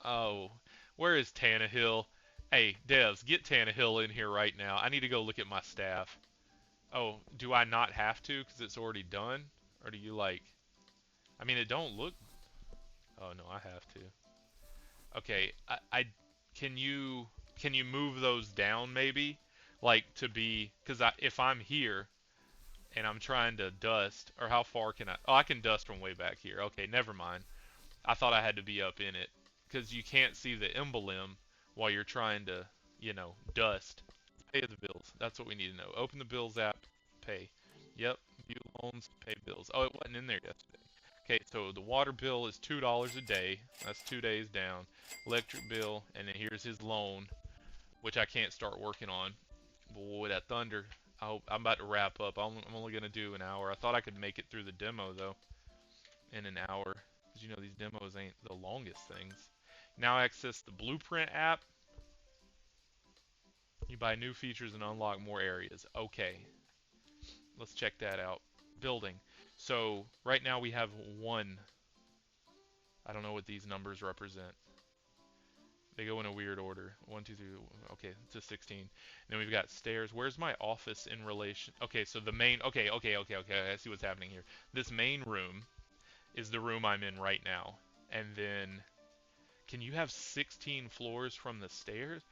[SPEAKER 1] Oh. Where is Tannehill? Hey, Devs, get Tannehill in here right now. I need to go look at my staff. Oh, do I not have to because it's already done? Or do you like... I mean, it don't look... Oh, no, I have to. Okay, can you move those down maybe? Like to be... Because if I'm here and I'm trying to dust, or how far can I... Oh, I can dust from way back here. Okay, never mind. I thought I had to be up in it. Because you can't see the emblem while you're trying to, dust. Pay the bills. That's what we need to know. Open the bills app. Pay. Yep. View loans. Pay bills. Oh, it wasn't in there yesterday. Okay, so the water bill is $2 a day. That's 2 days down. Electric bill, and then here's his loan, which I can't start working on. Boy, that thunder. I'm about to wrap up. I'm only gonna do an hour. I thought I could make it through the demo though in an hour, because you know these demos ain't the longest things. Now access the Blueprint app. You buy new features and unlock more areas. Okay, let's check that out. Building. So right now we have one. I don't know what these numbers represent. They go in a weird order. 1, 2, 3. Okay, to 16. And then we've got stairs. Where's my office in relation? Okay, so the main. Okay. I see what's happening here. This main room is the room I'm in right now. And then, can you have 16 floors from the stairs?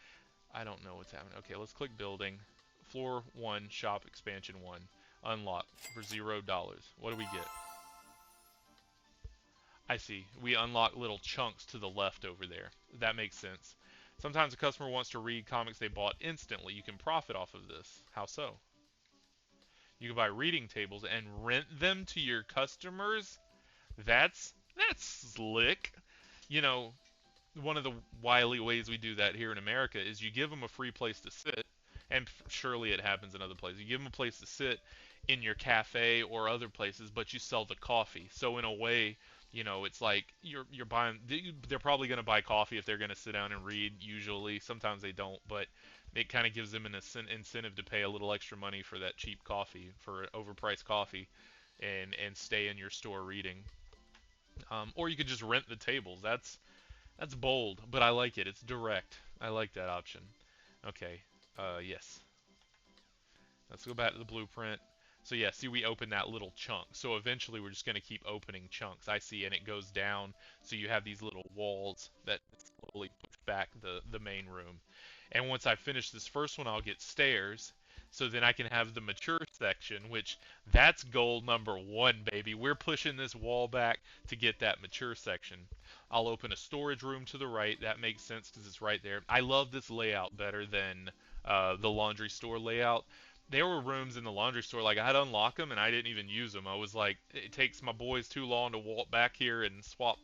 [SPEAKER 1] I don't know what's happening. Okay, let's click building. Floor 1, shop expansion 1. Unlock for $0. What do we get? I see. We unlock little chunks to the left over there. That makes sense. Sometimes a customer wants to read comics they bought instantly. You can profit off of this. How so? You can buy reading tables and rent them to your customers? That's slick. You know, one of the wily ways we do that here in America is you give them a free place to sit, and surely it happens in other places. You give them a place to sit in your cafe or other places, but you sell the coffee. So in a way, you know, it's like you're buying. They're probably going to buy coffee if they're going to sit down and read. Usually, sometimes they don't, but it kind of gives them an incentive to pay a little extra money for that cheap coffee, for overpriced coffee, and stay in your store reading. Or you could just rent the tables. That's bold, but I like it. It's direct. I like that option. Okay. Yes. Let's go back to the blueprint. So yeah, see we open that little chunk. So eventually we're just going to keep opening chunks. I see, and it goes down. So you have these little walls that slowly push back the main room. And once I finish this first one, I'll get stairs. So then I can have the mature section, which that's goal number one, baby. We're pushing this wall back to get that mature section. I'll open a storage room to the right. That makes sense because it's right there. I love this layout better than the laundry store layout. There were rooms in the laundry store, like I'd unlock them and I didn't even use them. I was like, it takes my boys too long to walk back here and swap,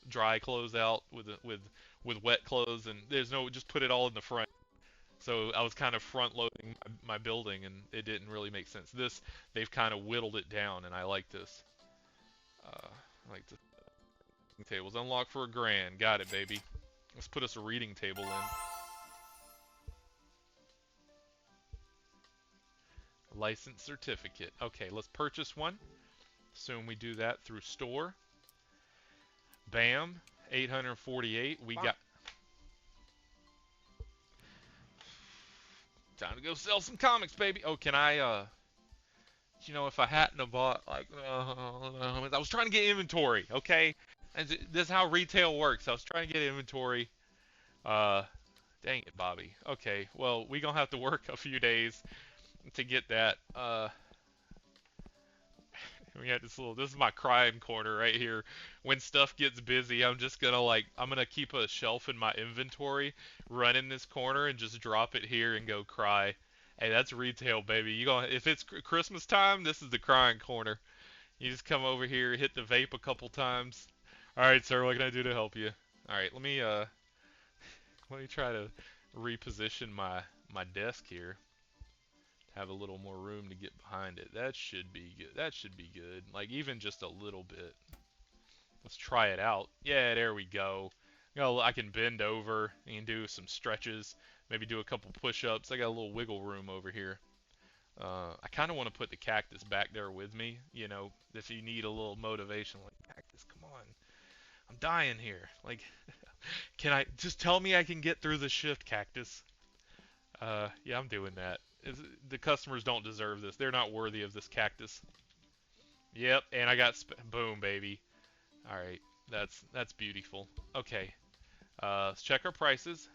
[SPEAKER 1] dry clothes out with wet clothes, and there's no, just put it all in the front. So I was kind of front loading my building, and it didn't really make sense. This, they've kind of whittled it down, and I like this. I like the tables. Unlock for $1,000. Got it, baby. Let's put us a reading table in. License certificate. Okay, let's purchase one. Assume we do that through store. Bam. 848. We got time to go sell some comics, baby. Oh, can I if I hadn't have bought I was trying to get inventory, okay? And this is how retail works. I was trying to get inventory. Uh Dang it, Bobby. Okay, well, we gonna have to work a few days to get that. We had this is my crime corner right here. When stuff gets busy, I'm just gonna I'm gonna keep a shelf in my inventory, run in this corner and just drop it here and go cry. Hey, that's retail, baby. You gonna If it's Christmas time, this is the crying corner. You just come over here, hit the vape a couple times. All right, sir, what can I do to help you? All right, let me try to reposition my desk here. Have a little more room to get behind it. That should be good. That should be good. Like even just a little bit. Let's try it out. Yeah, there we go. I can bend over and do some stretches. Maybe do a couple push-ups. I got a little wiggle room over here. I kind of want to put the cactus back there with me. If you need a little motivation, like cactus, come on. I'm dying here. Like, can I just tell me I can get through the shift, cactus? Yeah, I'm doing that. The customers don't deserve this. They're not worthy of this cactus. Yep, and I got boom, baby. All right, that's beautiful. Okay, let's check our prices.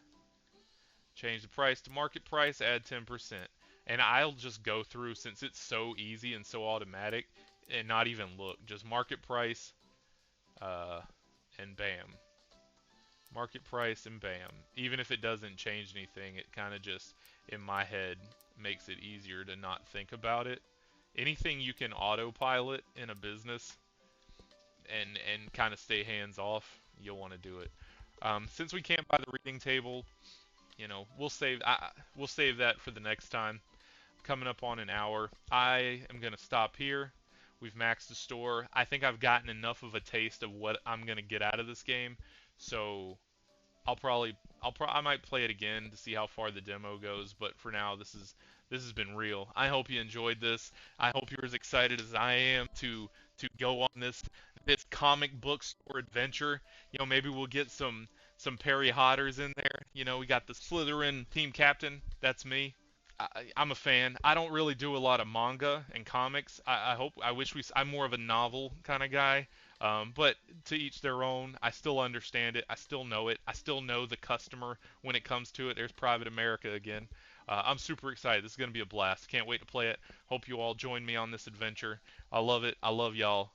[SPEAKER 1] Change the price to market price. Add 10%. And I'll just go through since it's so easy and so automatic, and not even look. Just market price, and bam. Market price and bam. Even if it doesn't change anything, it kind of just in my head makes it easier to not think about it. Anything you can autopilot in a business and kind of stay hands off, you'll want to do it. Since we can't buy the reading table, we'll save that for the next time. coming up on an hour. I am gonna stop here. We've maxed the store. I think I've gotten enough of a taste of what I'm gonna get out of this game. So I might play it again to see how far the demo goes, but for now this has been real. I hope you enjoyed this. I hope you're as excited as I am to go on this comic book store adventure. You know, maybe we'll get some Perry Hotters in there. You know, we got the Slytherin team captain. That's me. I'm a fan. I don't really do a lot of manga and comics. I wish I'm more of a novel kind of guy. But to each their own. I still understand it. I still know it. I still know the customer when it comes to it. There's Private America again. I'm super excited. This is going to be a blast. Can't wait to play it. Hope you all join me on this adventure. I love it. I love y'all.